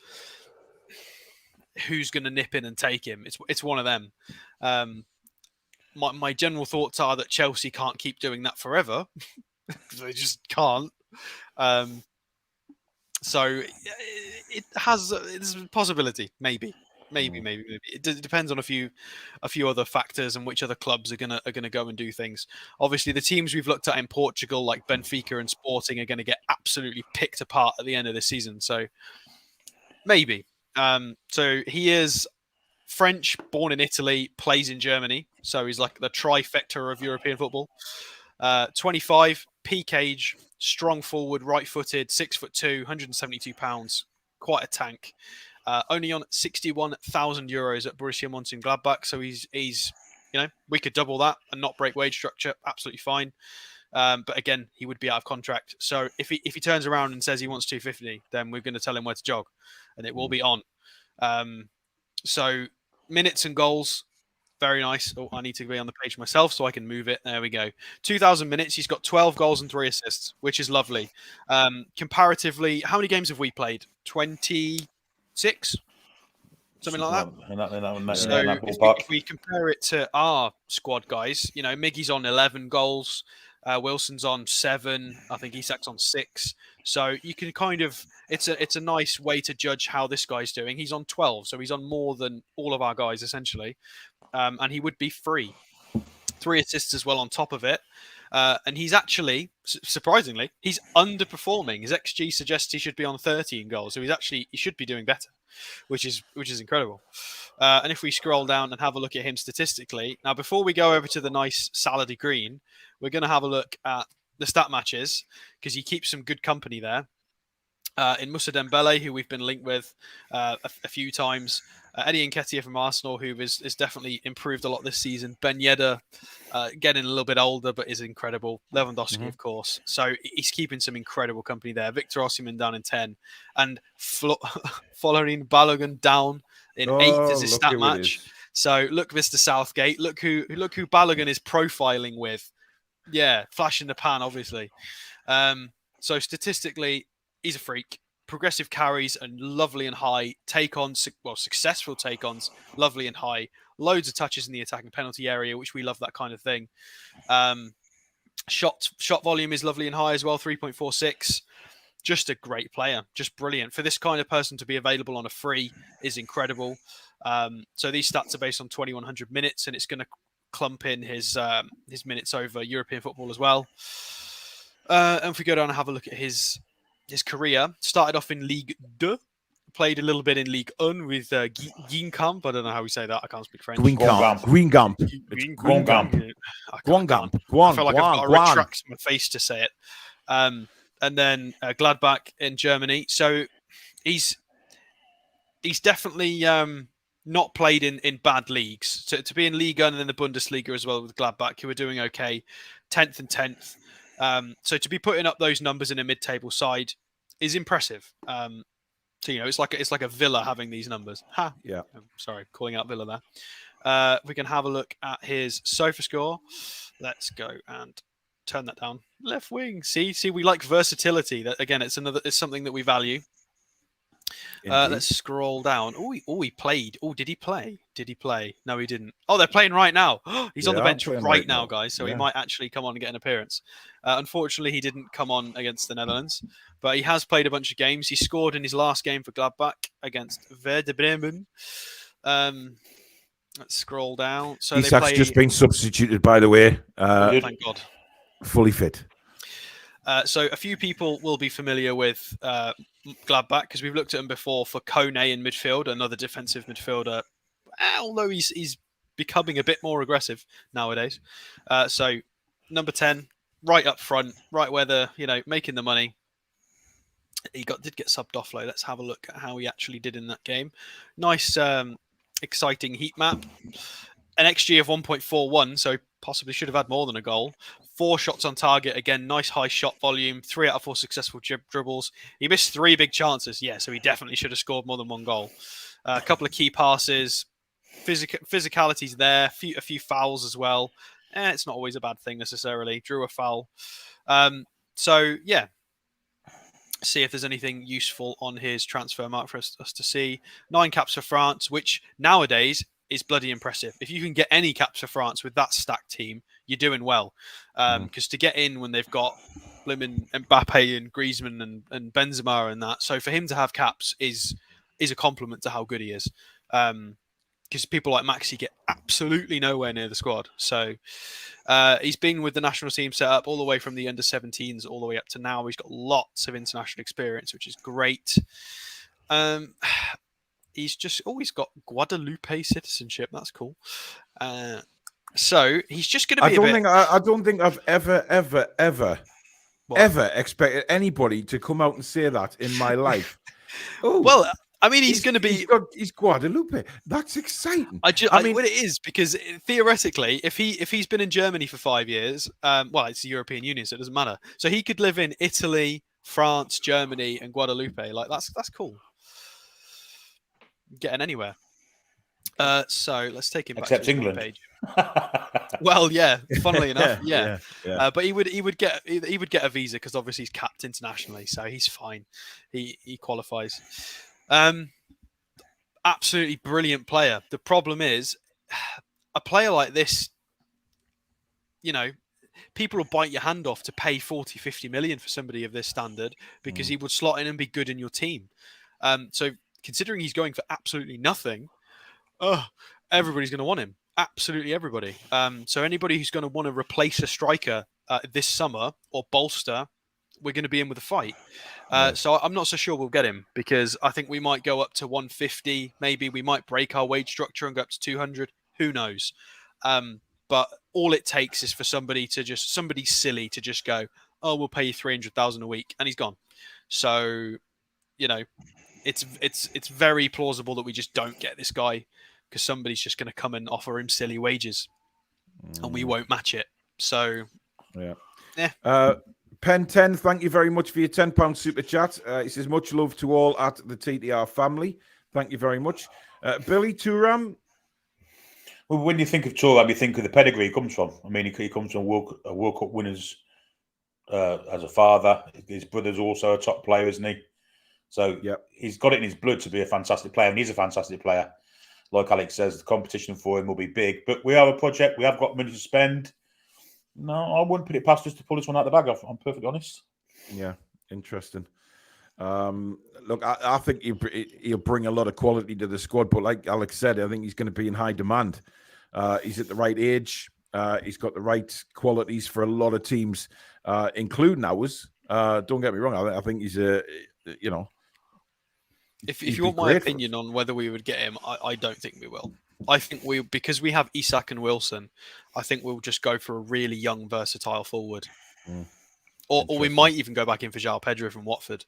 who's going to nip in and take him. It's one of them. My general thoughts are that Chelsea can't keep doing that forever. They just can't. So it's a possibility, maybe. It depends on a few other factors and which other clubs are gonna go and do things. Obviously, the teams we've looked at in Portugal, like Benfica and Sporting, are going to get absolutely picked apart at the end of the season. So maybe. So he is French, born in Italy, plays in Germany. So he's like the trifecta of European football. 25, peak age, strong forward, right-footed, 6'2", 172 pounds, quite a tank. Only on 61,000 euros at Borussia Mönchengladbach, so he's we could double that and not break wage structure, absolutely fine. But again, he would be out of contract. So if he turns around and says he wants 250, then we're going to tell him where to jog, and it will be on. So minutes and goals. Very nice. Oh, I need to be on the page myself so I can move it. There we go. 2,000 minutes. He's got 12 goals and 3 assists, which is lovely. Comparatively, how many games have we played? 26? Something like that. So if we compare it to our squad guys, Miggy's on 11 goals. Wilson's on 7. I think Isak's on 6. So you can kind of, it's a nice way to judge how this guy's doing. He's on 12, so he's on more than all of our guys essentially. And he would be free. 3 assists as well on top of it. And he's actually, surprisingly, he's underperforming. His XG suggests he should be on 13 goals. So he should be doing better, which is incredible. And if we scroll down and have a look at him statistically, now before we go over to the nice salady green, we're going to have a look at the stat matches because he keeps some good company there. In Moussa Dembele, who we've been linked with a few times. Eddie Nketiah from Arsenal, who is definitely improved a lot this season. Ben Yedder, getting a little bit older, but is incredible. Lewandowski, of course. So he's keeping some incredible company there. Victor Osimhen down in 10. And following Balogun down in 8 as his stat match. So look, Mr. Southgate. Look who Balogun is profiling with. Yeah, flash in the pan, obviously. So statistically, he's a freak. Progressive carries and lovely and high. Successful take-ons, lovely and high. Loads of touches in the attacking penalty area, which we love that kind of thing. Shot volume is lovely and high as well, 3.46. Just a great player, just brilliant. For this kind of person to be available on a free is incredible. So these stats are based on 2,100 minutes, and it's going to clump in his minutes over European football as well. And if we go down and have a look at his career, started off in Ligue 2, played a little bit in Ligue 1 with Guingamp. I don't know how we say that. I can't speak French. Guingamp. I feel like I've got to retract my face to say it. And then Gladbach in Germany. So he's definitely not played in bad leagues. To be in Liga and then the Bundesliga as well with Gladbach, who are doing okay, 10th and 10th. So to be putting up those numbers in a mid-table side is impressive. So it's like a Villa having these numbers. Yeah. Sorry, calling out Villa there. We can have a look at his sofa score. Let's go and turn that down. Left wing. See, we like versatility. That again, it's something that we value. Let's scroll down. He played. Did he play? No, he didn't. Oh, they're playing right now. He's on the bench right now, guys. So he might actually come on and get an appearance. Unfortunately, he didn't come on against the Netherlands, but he has played a bunch of games. He scored in his last game for Gladbach against Werder Bremen. Let's scroll down. So Isak's just been substituted, by the way. Thank God. Fully fit. So a few people will be familiar with Gladbach because we've looked at him before for Kane in midfield, another defensive midfielder, although he's becoming a bit more aggressive nowadays. So number 10, right up front, right where making the money. He did get subbed off though. Let's have a look at how he actually did in that game. Nice, exciting heat map. An XG of 1.41, so possibly should have had more than a goal. 4 shots on target. Again, nice high shot volume. 3 out of 4 successful dribbles. He missed 3 big chances. Yeah, so he definitely should have scored more than 1 goal. A couple of key passes. physicality's there. A few fouls as well. It's not always a bad thing necessarily. Drew a foul. So yeah, see if there's anything useful on his transfer mark for us to see. 9 caps for France, which nowadays is bloody impressive. If you can get any caps for France with that stacked team, you're doing well. Because to get in when they've got blimmin' Mbappe and Griezmann and Benzema and that, so for him to have caps is a compliment to how good he is. Because people like Maxi get absolutely nowhere near the squad. So he's been with the national team set up all the way from the under-17s all the way up to now. He's got lots of international experience, which is great. He's just always got Guadeloupe citizenship. That's cool. So he's just going to be I don't think I've ever expected anybody to come out and say that in my life. Oh, well, I mean, he's going to be. He's Guadeloupe. That's exciting. I mean, what it is, because theoretically, if he's been in Germany for 5 years, well, it's the European Union, so it doesn't matter. So he could live in Italy, France, Germany, and Guadeloupe. Like that's cool. Getting anywhere. So let's take him back Except to his England. page. Well, yeah. Funnily enough, yeah. Yeah. But he would get a visa because obviously he's capped internationally, so he's fine. He qualifies. Absolutely brilliant player. The problem is, a player like this, you know, people will bite your hand off to pay 40, 50 million for somebody of this standard because he would slot in and be good in your team. So considering he's going for absolutely nothing, everybody's going to want him. Absolutely everybody. So anybody who's going to want to replace a striker this summer or bolster, we're going to be in with a fight. So I'm not so sure we'll get him because I think we might go up to 150. Maybe we might break our wage structure and go up to 200. Who knows? But all it takes is for somebody silly to just go, oh, we'll pay you 300,000 a week, and he's gone. So, you know, it's very plausible that we just don't get this guy because somebody's just going to come and offer him silly wages, and we won't match it. So, yeah. Pen 10, thank you very much for your £10 super chat. He says, much love to all at the TTR family. Thank you very much. Billy Turam. Well, when you think of Turam, you think of the pedigree he comes from. I mean, he comes from a World Cup winners as a father. His brother's also a top player, isn't he? So he's got it in his blood to be a fantastic player, and he's a fantastic player. Like Alex says, the competition for him will be big. But we are a project. We have got money to spend. No, I wouldn't put it past us to pull this one out the bag. I'm perfectly honest. Yeah, interesting. Look, I think he'll bring a lot of quality to the squad, but like Alex said, I think he's going to be in high demand. He's at the right age. He's got the right qualities for a lot of teams, including ours. Don't get me wrong. I think he's If you want my opinion on whether we would get him, I don't think we will. I think because we have Isak and Wilson, I think we'll just go for a really young, versatile forward. Or we might even go back in for João Pedro from Watford.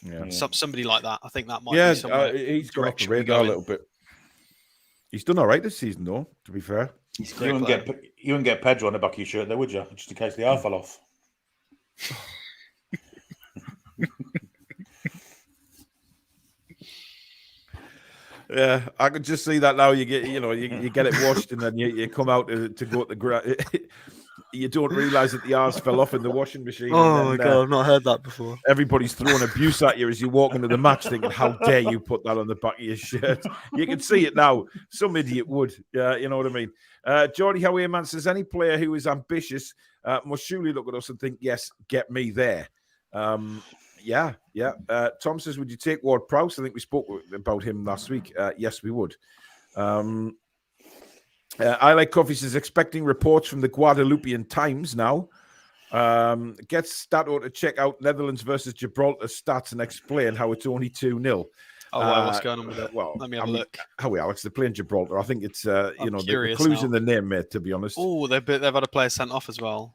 Yeah. Somebody like that. I think that might be somewhere. He's got off the radar a little bit. He's done all right this season, though, to be fair. You wouldn't get Pedro on the back of your shirt, though, would you? Just in case the R fell off. Yeah, I could just see that now. You get it washed, and then you come out to go at the ground. You don't realise that the arse fell off in the washing machine. Oh my god, I've not heard that before. Everybody's throwing abuse at you as you walk into the match, thinking, "How dare you put that on the back of your shirt?" You can see it now. Some idiot would. Yeah, you know what I mean. Geordie Howeman says any player who is ambitious must surely look at us and think, "Yes, get me there." Yeah. Tom says, would you take Ward-Prowse? I think we spoke about him last week. Yes, we would. I Like Coffee says, expecting reports from the Guadeloupean Times now. Gets Stato to check out Netherlands versus Gibraltar stats and explain how it's only 2-0. Oh, wow, what's going on with it? Well, let me have a look. How we are? It's the playing Gibraltar. I think it's the clues in the name, mate. To be honest. Oh, they've had a player sent off as well.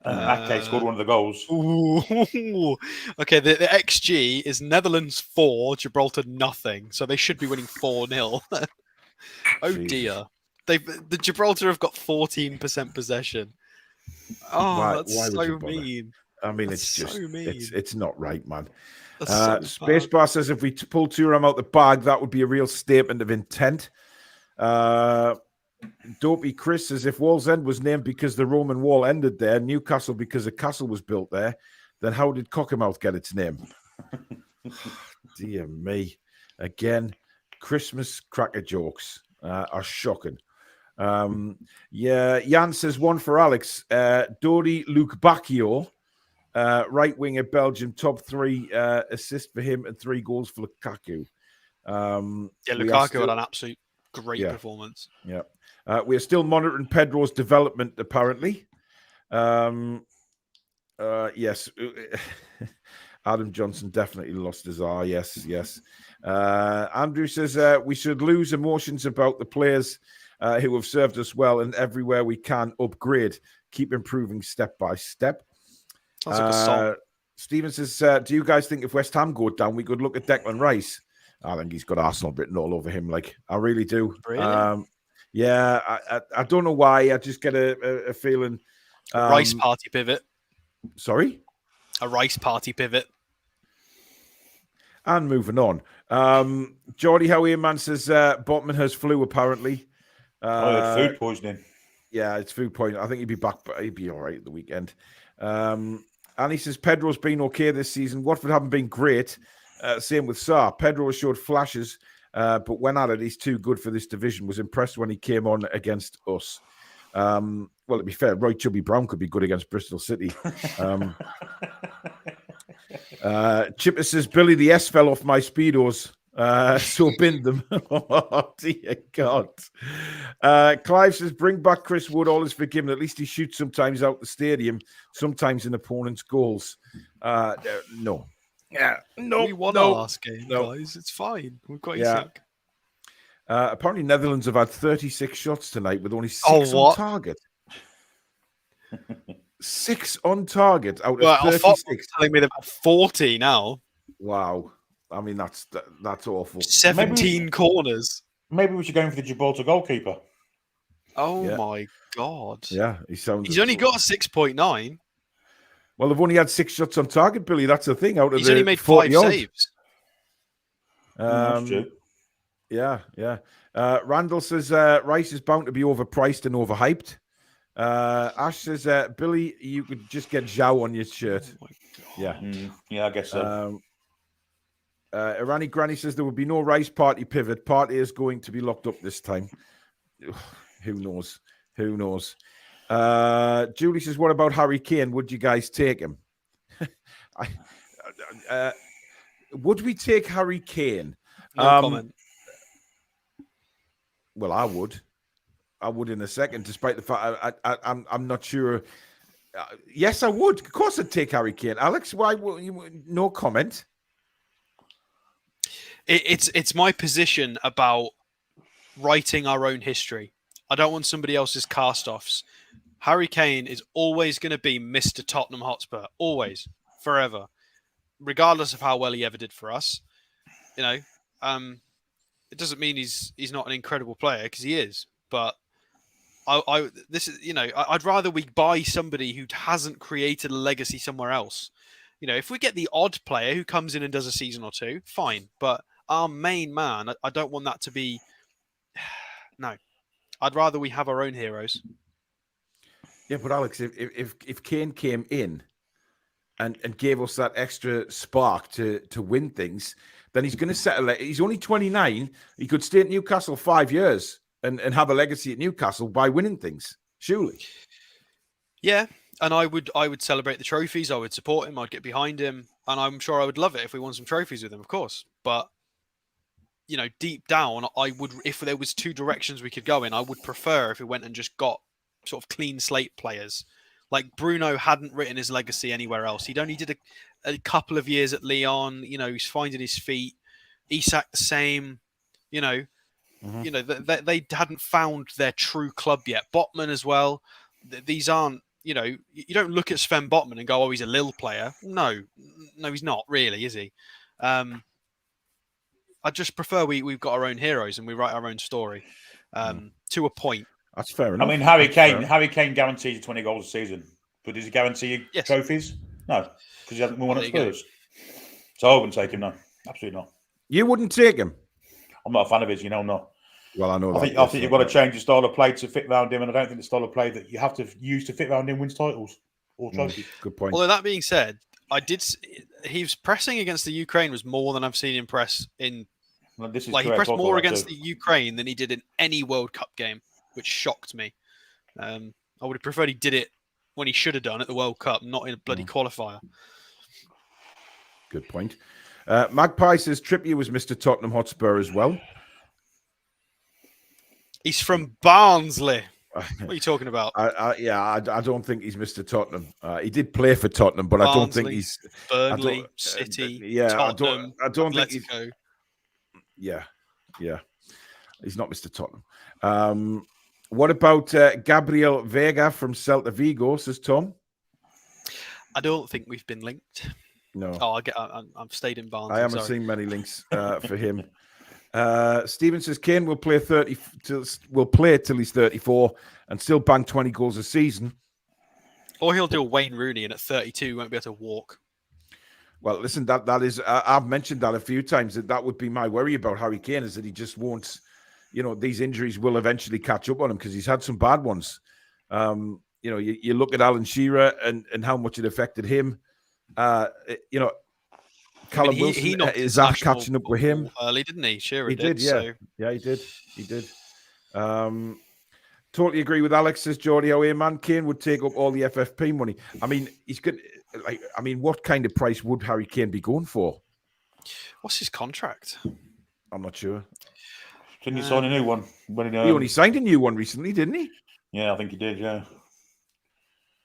Ake scored one of the goals. Ooh. Okay, the XG is Netherlands 4, Gibraltar nothing. So they should be winning 4-0. Oh dear. The Gibraltar have got 14% possession. Oh, that's so mean. I mean, That's it's just so mean. it's not right, man. That's so Spacebar says if we pull Turam out the bag, that would be a real statement of intent. Dopey Chris says if Wallsend was named because the Roman wall ended there, Newcastle because a castle was built there, then how did Cockermouth get its name? Dear me. Again, Christmas cracker jokes are shocking. Jan says one for Alex. Dodi Lukebakio, right wing at Belgium, top 3 assists for him and 3 goals for Lukaku. Lukaku had an absolute great performance. Yeah. We are still monitoring Pedro's development, apparently. Yes. Adam Johnson definitely lost his eye. Yes. Andrew says we should lose emotions about the players who have served us well, and everywhere we can upgrade, keep improving step by step. Sounds like a song. Stephen says, do you guys think if West Ham go down, we could look at Declan Rice? I think he's got Arsenal written all over him. Like, I really do. Really? I don't know why. I just get a feeling. Rice party pivot. Sorry? A Rice party pivot. And moving on. Geordie Howie Man says Botman has flu, apparently. Food poisoning. Yeah, it's food poisoning. I think he'd be back, but he'd be all right at the weekend. And he says Pedro's been okay this season. Watford haven't been great. Same with Sarr. Pedro has showed flashes, but when at it, he's too good for this division. Was impressed when he came on against us. Well, to be fair, Roy Chubby Brown could be good against Bristol City. Chipper says, Billy, the S fell off my Speedos. So binned them. Oh, dear God. Clive says, bring back Chris Wood. All is forgiven. At least he shoots sometimes out the stadium, sometimes in opponents' goals. No. Yeah, no. We won our last game, guys. It's fine. We've got Isak. Apparently, Netherlands have had 36 shots tonight with only 6 on target. 6 on target out of 36. Telling me they've got 40 now. Wow. I mean, that's awful. 17 corners. Maybe we should go in for the Gibraltar goalkeeper. Oh my God. Yeah, he's only got a 6.9. Well, they've only had 6 shots on target, Billy. That's the thing. He's only made 5 saves. That's true. Yeah. Randall says Rice is bound to be overpriced and overhyped. Ash says, Billy, you could just get Zhao on your shirt. Oh Yeah, I guess so. Irani Granny says there will be no Rice party pivot. Party is going to be locked up this time. Who knows? Julie says, what about Harry Kane? Would you guys take him? Would we take Harry Kane? No comment. Well, I would. I would in a second, despite the fact I'm not sure. Yes, I would. Of course, I'd take Harry Kane. Alex, why? No comment. It's my position about writing our own history. I don't want somebody else's cast-offs. Harry Kane is always going to be Mr. Tottenham Hotspur. Always. Forever. Regardless of how well he ever did for us. You know, it doesn't mean he's not an incredible player, because he is. But I'd rather we buy somebody who hasn't created a legacy somewhere else. You know, if we get the odd player who comes in and does a season or two, fine. But our main man, I don't want that to be. No, I'd rather we have our own heroes. Yeah, but Alex, if Kane came in and gave us that extra spark to win things, then he's going to settle it. He's only 29. He could stay at Newcastle 5 years and have a legacy at Newcastle by winning things, surely. Yeah. And I would celebrate the trophies. I would support him. I'd get behind him. And I'm sure I would love it if we won some trophies with him, of course. But, you know, deep down, I would, if there was 2 directions we could go in, I would prefer if we went and just got sort of clean slate players. Like Bruno hadn't written his legacy anywhere else. He'd only did a couple of years at Lyon. You know, he's finding his feet. Isak the same. You know, they hadn't found their true club yet. Botman as well. These aren't. You know, you don't look at Sven Botman and go, "Oh, he's a Lille player." No, he's not really, is he? I just prefer we've got our own heroes and we write our own story to a point. That's fair enough. I mean, Harry Kane guarantees 20 goals a season, but does he guarantee you trophies? No, because he hasn't won Well, at there you go. Spurs. So I wouldn't take him, no. Absolutely not. You wouldn't take him? I'm not a fan of his, I'm not. Well, I know I that. think you've got to change your style of play to fit around him, and I don't think the style of play that you have to use to fit around him wins titles or trophies. Good point. Although that being said, he was pressing against the Ukraine was more than I've seen him press in. Well, this is Like, he correct. pressed I thought more that against too. the Ukraine than he did in any World Cup game, which shocked me. I would have preferred he did it when he should have done at the World Cup, not in a bloody qualifier. Good point. Magpie says Trippier was Mr. Tottenham Hotspur as well. He's from Barnsley. What are you talking about? I don't think he's Mr. Tottenham. He did play for Tottenham, but Barnsley, I don't think he's Burnley, City, Tottenham, I don't think Atletico. Yeah. He's not Mr. Tottenham. What about Gabriel Vega from Celta Vigo, says Tom? I don't think we've been linked. No. Oh, I've stayed in Barnsley. I haven't seen many links for him. Stephen says Kane will play till he's 34 and still bang 20 goals a season. Or he'll do a Wayne Rooney and at 32 won't be able to walk. Well, listen, that is I've mentioned that a few times, that would be my worry about Harry Kane, is that he just won't, these injuries will eventually catch up on him because he's had some bad ones. You look at Alan Shearer and how much it affected him. Callum Wilson, is that catching up with him? Early, didn't he? Shearer he did, yeah. So. Yeah, he did. Totally agree with Alex, says Geordie Away, man. Kane would take up all the FFP money. I mean, he's good. What kind of price would Harry Kane be going for? What's his contract? I'm not sure. Didn't he sign a new one? He only signed a new one recently, didn't he? Yeah, I think he did, yeah.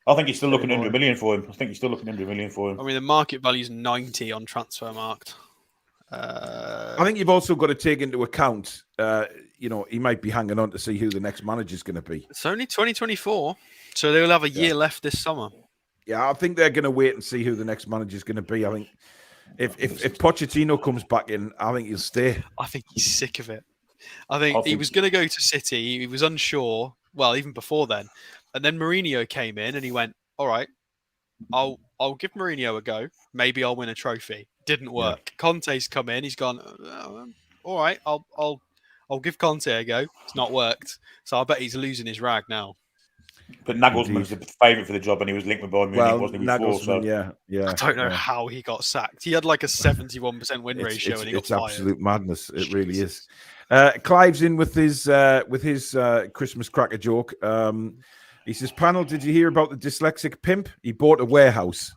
I think he's still looking under $1 million for him. I mean, the market value is 90 on Transfermarkt. I think you've also got to take into account, he might be hanging on to see who the next manager is going to be. It's only 2024, so they will have a year left this summer. Yeah, I think they're going to wait and see who the next manager is going to be. I think if Pochettino comes back in, I think he'll stay. I think he's sick of it. I think he was going to go to City. He was unsure. Well, even before then. And then Mourinho came in and he went, all right, I'll give Mourinho a go. Maybe I'll win a trophy. Didn't work. Yeah. Conte's come in. He's gone, all right, I'll give Conte a go. It's not worked. So I bet he's losing his rag now. But Nagelsmann's the favourite for the job and he was linked with Bayern Munich, wasn't he, before? So. Yeah. I don't know how he got sacked. He had like a 71% win ratio and he got fired. It's absolute madness. It really is. Clive's in with his Christmas cracker joke. He says, panel, did you hear about the dyslexic pimp? He bought a warehouse.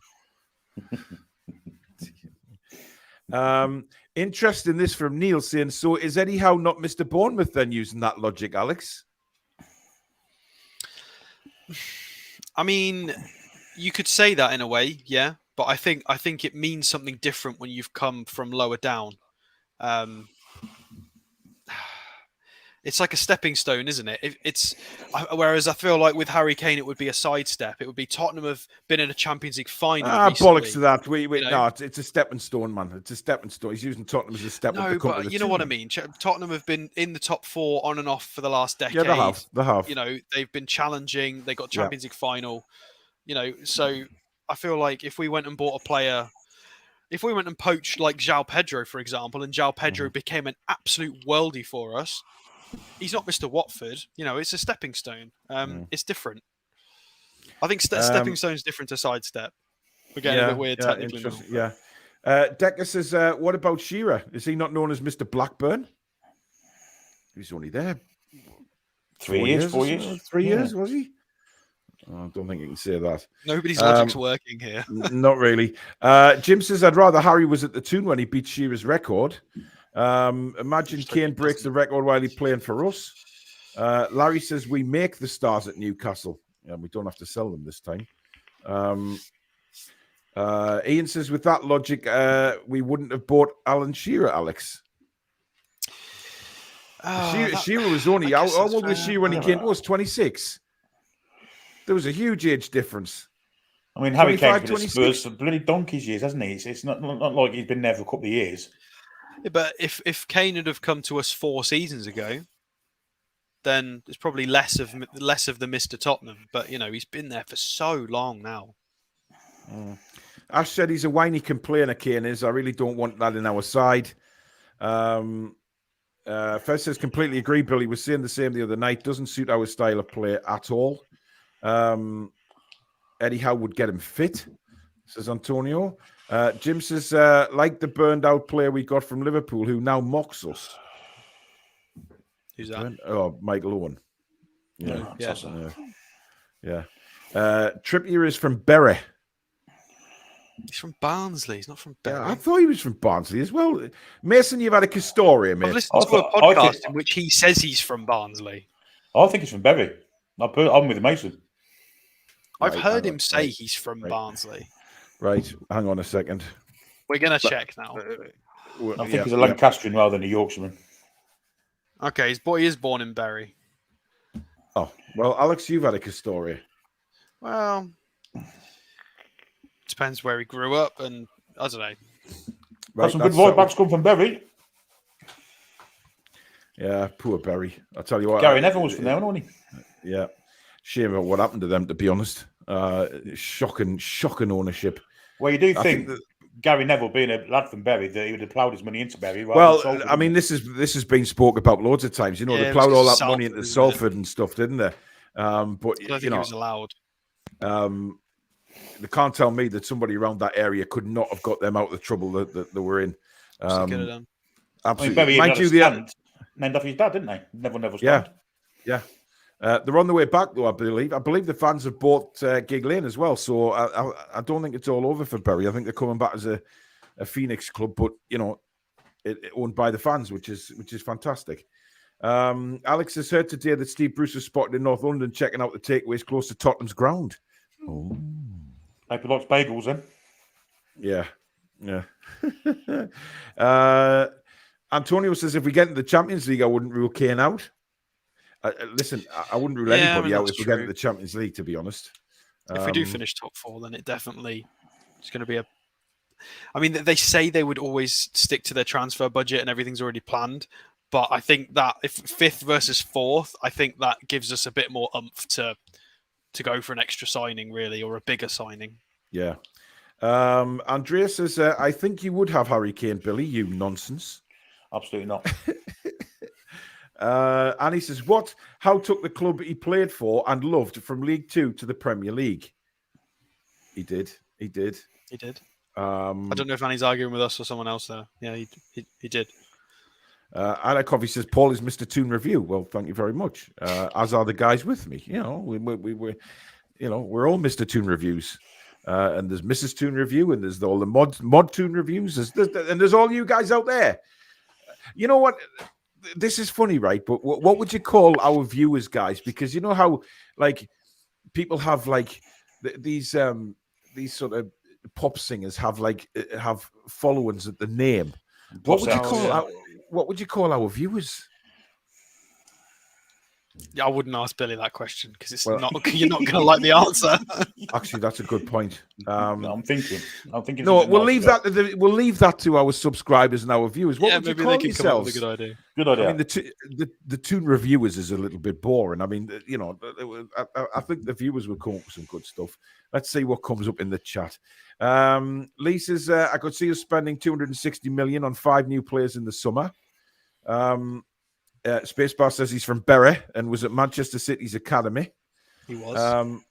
Interest in this from Neil saying, so is Eddie Howe not Mr. Bournemouth then, using that logic, Alex? I mean, you could say that in a way, yeah. But I think it means something different when you've come from lower down. It's like a stepping stone, isn't it? Whereas I feel like with Harry Kane, it would be a sidestep. It would be Tottenham have been in a Champions League final. Bollocks to that. No, it's a stepping stone, man. It's a stepping stone. He's using Tottenham as a stepping stone. No, but you know what I mean. Tottenham have been in the top four on and off for the last decade. Yeah, they have. They've been challenging. They got Champions League final. So I feel like if we went and bought a player. If we went and poached like João Pedro, for example, and João Pedro became an absolute worldie for us, he's not Mr. Watford. It's a stepping stone. It's different. I think stepping stone is different to sidestep. We're getting a bit weird technically. Yeah. Decker says, what about Shearer? Is he not known as Mr. Blackburn? He's only there 4 years. 3 years, was he? Oh, I don't think you can say that. Nobody's logic's working here. Not really. Jim says, I'd rather Harry was at the Toon when he beat Shearer's record. Imagine Kane breaks the record while he's playing for us. Larry says, we make the stars at Newcastle. And we don't have to sell them this time. Ian says, with that logic, we wouldn't have bought Alan Shearer, Alex. Shearer was only, how old was Shearer when he came to us? 26. There was a huge age difference. I mean, Harry Kane's been at Spurs for bloody donkey's years, hasn't he? It's not like he's been there for a couple of years. Yeah, but if Kane had have come to us 4 seasons ago, then there's probably less of the Mr. Tottenham. But he's been there for so long now. Ash said he's a whiny complainer, Kane is. I really don't want that in our side. Fez says, completely agree, Billy. Was saying the same the other night. Doesn't suit our style of play at all. Eddie Howe would get him fit, says Antonio. Jim says, like the burned out player we got from Liverpool who now mocks us. Who's that? Oh, Michael Owen. Yeah. Trippier is from Bury. He's from Barnsley. He's not from Bury. Yeah, I thought he was from Barnsley as well. Mason, you've had a Castoria, mate. I've listened to a podcast in which he says he's from Barnsley. I think he's from Bury. I'm with Mason. I've heard him say he's from Barnsley. Right, hang on a second. We're going to check now. I think he's a Lancastrian rather than a Yorkshireman. Okay, his boy is born in Bury. Oh, well, Alex, you've had a Castoria. Well, depends where he grew up, and I don't know. Right, that's some good right backs come from Bury. Yeah, poor Bury. I'll tell you what. Gary Neville was from there, wasn't he? Yeah. Shame about what happened to them, to be honest. Shocking ownership. Well, you do think that Gary Neville, being a lad from Bury, that he would have ploughed his money into Bury. Well, I mean, this has been spoke about loads of times. You know, they ploughed all that money into Salford and stuff, didn't they? But I don't think it was allowed. They can't tell me that somebody around that area could not have got them out of the trouble that they were in. Absolutely. I mean, Bury named after his dad, didn't they? Neville's stand. Yeah. They're on the way back, though, I believe. I believe the fans have bought Gig Lane as well. So I don't think it's all over for Bury. I think they're coming back as a Phoenix club, but, you know, it owned by the fans, which is fantastic. Alex has heard today that Steve Bruce was spotted in North London checking out the takeaways close to Tottenham's ground. Oh. Hope he likes bagels, then. Yeah. Antonio says, if we get into the Champions League, I wouldn't rule Kane out. Listen, I wouldn't rule anybody out if we get into the Champions League, to be honest. If we do finish top four, then it's going to be a... I mean, they say they would always stick to their transfer budget and everything's already planned. But I think that if fifth versus fourth, I think that gives us a bit more oomph to go for an extra signing, really, or a bigger signing. Yeah. Andrea says, I think you would have Harry Kane, Billy, you nonsense. Absolutely not. And he says, what? How took the club he played for and loved from League Two to the Premier League? He did. I don't know if Annie's arguing with us or someone else there. Yeah, he did. Anna Coffey says, Paul is Mr. Toon Review. Well, thank you very much. As are the guys with me. You know, we're all Mr. Toon Reviews. And there's Mrs. Toon Review, and there's all the mod Toon Reviews, and there's all you guys out there. You know what? This is funny, right? But what would you call our viewers, guys? Because you know how, like, people have like these sort of pop singers have followers at the name. What would you call our viewers? Yeah, I wouldn't ask Billy that question because you're not going to like the answer. Actually, that's a good point. I'm thinking. No, we'll leave that to our subscribers and our viewers. What would you call yourselves? Good idea. Good idea. I mean, the Toon Reviewers is a little bit boring. I mean, you know, I think the viewers will come up with some good stuff. Let's see what comes up in the chat. Lee says, I could see us spending 260 million on 5 new players in the summer. Spacebar says he's from Bury and was at Manchester City's academy. He was.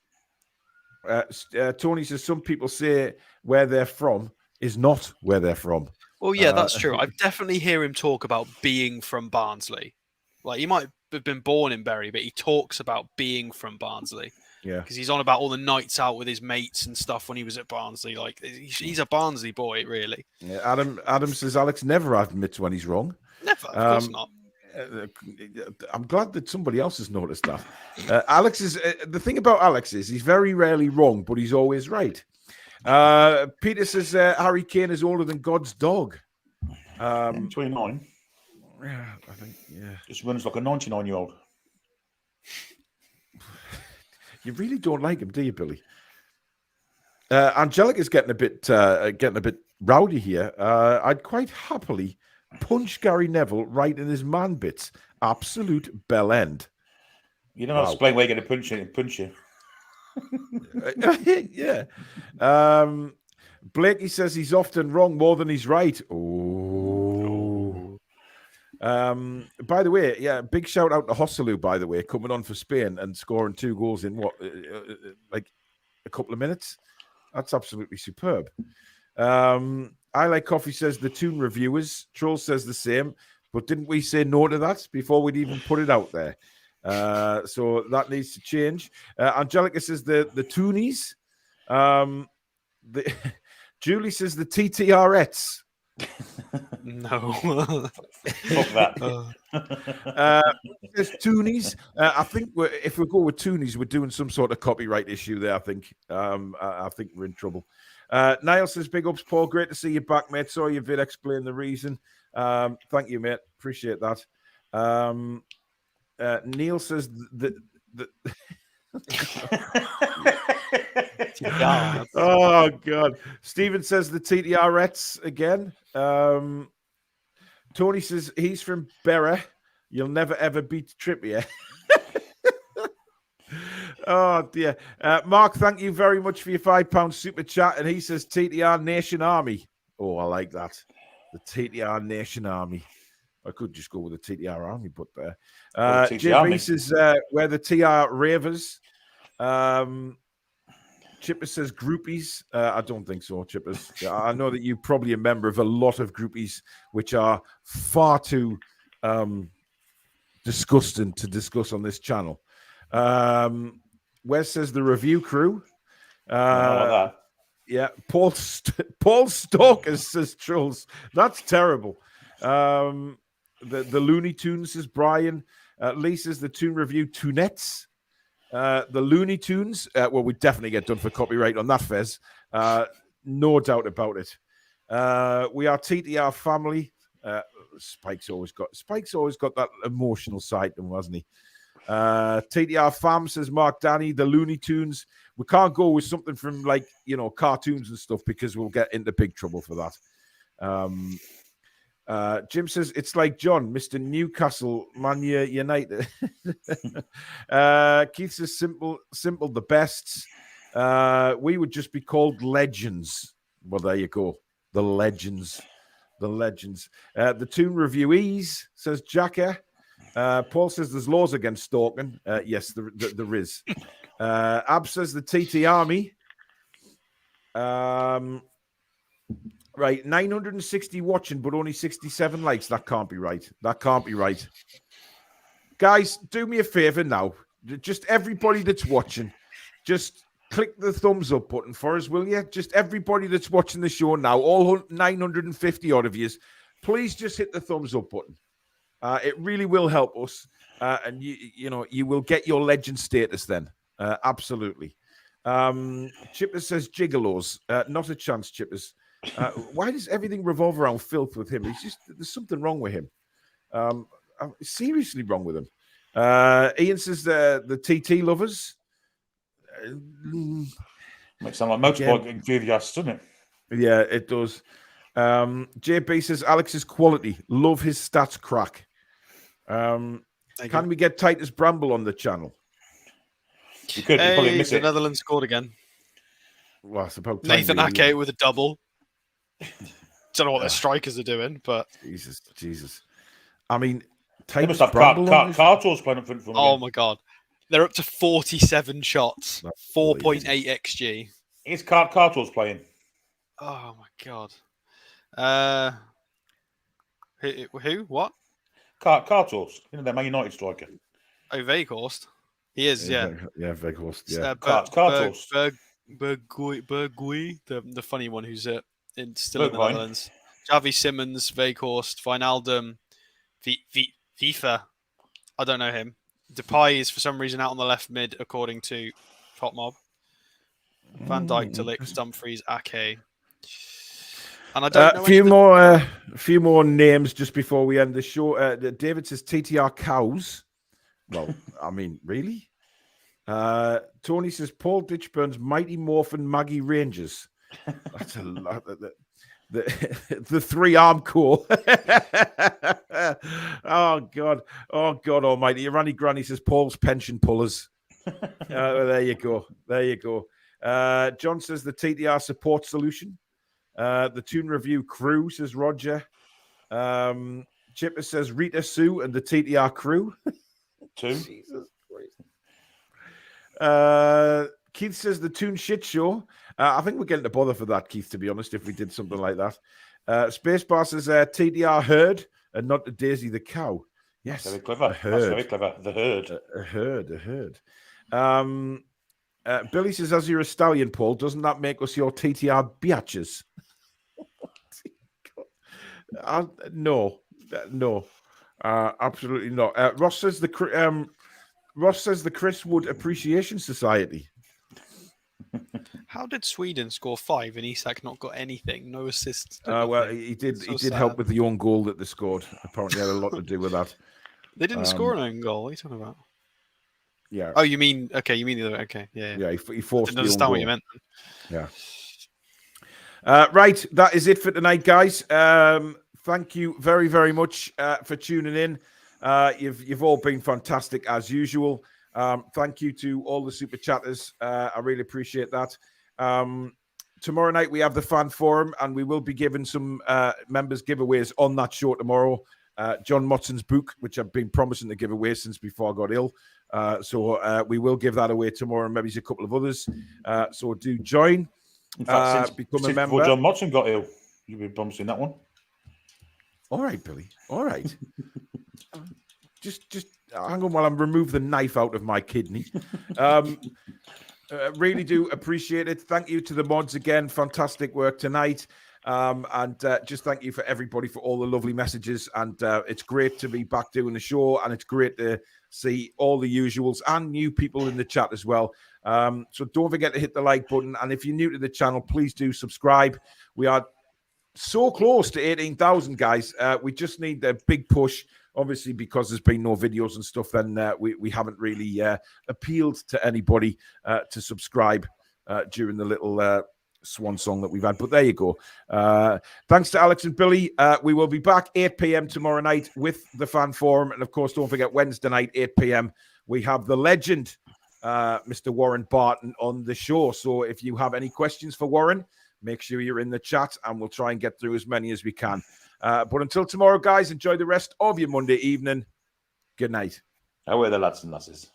Tony says some people say where they're from is not where they're from. Well, yeah, that's true. I definitely hear him talk about being from Barnsley. Like, he might have been born in Bury, but he talks about being from Barnsley. Yeah, because he's on about all the nights out with his mates and stuff when he was at Barnsley. Like, he's a Barnsley boy, really. Yeah, Adam says Alex never admits when he's wrong. Never, of course not. I'm glad that somebody else has noticed that. Alex is the thing about Alex is he's very rarely wrong, but he's always right. Peter says Harry Kane is older than God's dog. 29. Yeah, I think. Yeah, just runs like a 99-year-old. You really don't like him, do you, Billy? Angelica's getting a bit rowdy here. I'd quite happily punch Gary Neville right in his man bits. Absolute bell end. You don't have to explain where you're going to punch you. Yeah. Blakey says he's often wrong more than he's right. Oh. By the way, yeah, big shout out to Hosselu, by the way, coming on for Spain and scoring 2 goals in like a couple of minutes. That's absolutely superb. I Like Coffee says the Toon reviewers. Troll says the same, but didn't we say no to that before we'd even put it out there? So that needs to change. Angelica says the Toonies. Julie says the TTRets. No. Fuck that. There's Toonies. I think if we go with Toonies, we're doing some sort of copyright issue there. I think we're in trouble. Niall says, big ups, Paul. Great to see you back, mate. Saw your vid explain the reason. Thank you, mate. Appreciate that. Neil says oh God. Stephen says the TTRets again. Tony says he's from Berra. You'll never ever beat Trippier. Oh dear. Mark, thank you very much for your £5 super chat. And he says TTR Nation Army. Oh, I like that. The TTR Nation Army. I could just go with the TTR Army, but there. JB says we're the TR Ravers. Chipper says groupies. I don't think so, Chippers. I know that you're probably a member of a lot of groupies, which are far too disgusting to discuss on this channel. Wes says the review crew. Yeah, Paul Stalker says trolls. That's terrible. The Looney Tunes says Brian. Lee says the Toon review Toonettes. The Looney Tunes. Well, we definitely get done for copyright on that, Fez. No doubt about it. We are TTR family. Spike's always got that emotional side to him, hasn't he? TTR fam says Mark Danny, the Looney Tunes. We can't go with something from like cartoons and stuff because we'll get into big trouble for that. Jim says it's like John, Mr. Newcastle United. Keith says simple, the best. We would just be called legends. Well, there you go. The legends. The Toon reviewees says Jacker. Paul says there's laws against stalking. Yes, there is. Ab says the TT Army. Right, 960 watching, but only 67 likes. That can't be right. Guys, do me a favor now. Just everybody that's watching, just click the thumbs up button for us, will you? Just everybody that's watching the show now, all 950 odd of you, please just hit the thumbs up button. It really will help us, and you will get your legend status then. Absolutely. Chippers says gigolos. Not a chance, Chippers. Why does everything revolve around filth with him? There's something wrong with him. Seriously wrong with him. Ian says the TT lovers. Makes sound like motorbike enthusiasts, doesn't it? Yeah, it does. JB says Alex's quality. Love his stats crack. Can we get Titus Bramble on the channel? You could. You probably miss the it. Netherlands scored again. Well, I suppose Nathan Ake with a double. Don't know what their strikers are doing, but Jesus. I mean, they must have Cartors playing up front for them. Oh my God, they're up to 47 shots, 4.8 xG. Is Cartors playing? Oh my God. Who? What? Cartors. The Man United striker. Oh, Weghorst. He is, yeah. Yeah, Weghorst. Yeah. Cartors. Bergui, the funny one who's still in the Netherlands. Javi Simmons, Weghorst, Wijnaldum, FIFA. I don't know him. Depay is for some reason out on the left mid, according to Top Mob. Van Dijk, De Ligt, Dumfries, Ake. And I don't know a few more names just before we end the show. David says TTR cows. Well, I mean, really? Tony says Paul Ditchburn's Mighty Morphin Maggie Rangers. That's a lot. The 3-arm core. Oh God Almighty! Randy Granny says Paul's pension pullers. There you go. John says the TTR support solution. The Toon Review crew, says Roger. Chipper says Rita Sue and the TTR crew. Toon. Jesus Christ. Keith says the Toon shit show. I think we're getting to bother for that, Keith, to be honest, if we did something like that. Spacebar says TTR herd and not the Daisy the cow. Yes. That's very clever. A herd. That's very clever. The herd. A herd. Billy says, as you're a stallion, Paul, doesn't that make us your TTR biatches? No, absolutely not. Ross says the Chris Wood Appreciation Society. How did Sweden score 5 and Isak not got anything? No assists. Well, he did. So he did sad. help with the own goal that they scored. Apparently, had a lot to do with that. They didn't score an own goal. What are you talking about? Yeah. Oh, you mean the other? Okay, yeah. Yeah, he forced. I didn't understand what you meant. Yeah. Right, that is it for tonight, guys. Thank you very, very much for tuning in. You've all been fantastic as usual. Thank you to all the super chatters. I really appreciate that. Tomorrow night we have the fan forum, and we will be giving some members giveaways on that show tomorrow. John Motson's book, which I've been promising to give away since before I got ill. So we will give that away tomorrow, and maybe a couple of others. So do join. In fact, become a since member. before John Motson got ill, you've been promising that one. All right, Billy. All right. just hang on while I remove the knife out of my kidney. Really do appreciate it. Thank you to the mods again. Fantastic work tonight. And just thank you for everybody for all the lovely messages. And it's great to be back doing the show, and it's great to see all the usuals and new people in the chat as well. So don't forget to hit the like button. And if you're new to the channel, please do subscribe. We are so close to 18,000, guys. We just need a big push. Obviously, because there's been no videos and stuff, then we haven't really appealed to anybody to subscribe during the little swan song that we've had. But there you go. Thanks to Alex and Billy. We will be back 8 p.m. tomorrow night with the fan forum. And of course, don't forget Wednesday night, 8 p.m. we have the legend, Mr. Warren Barton, on the show. So if you have any questions for Warren, make sure you're in the chat, and we'll try and get through as many as we can. But until tomorrow, guys, enjoy the rest of your Monday evening. Good night. How are the lads and lasses?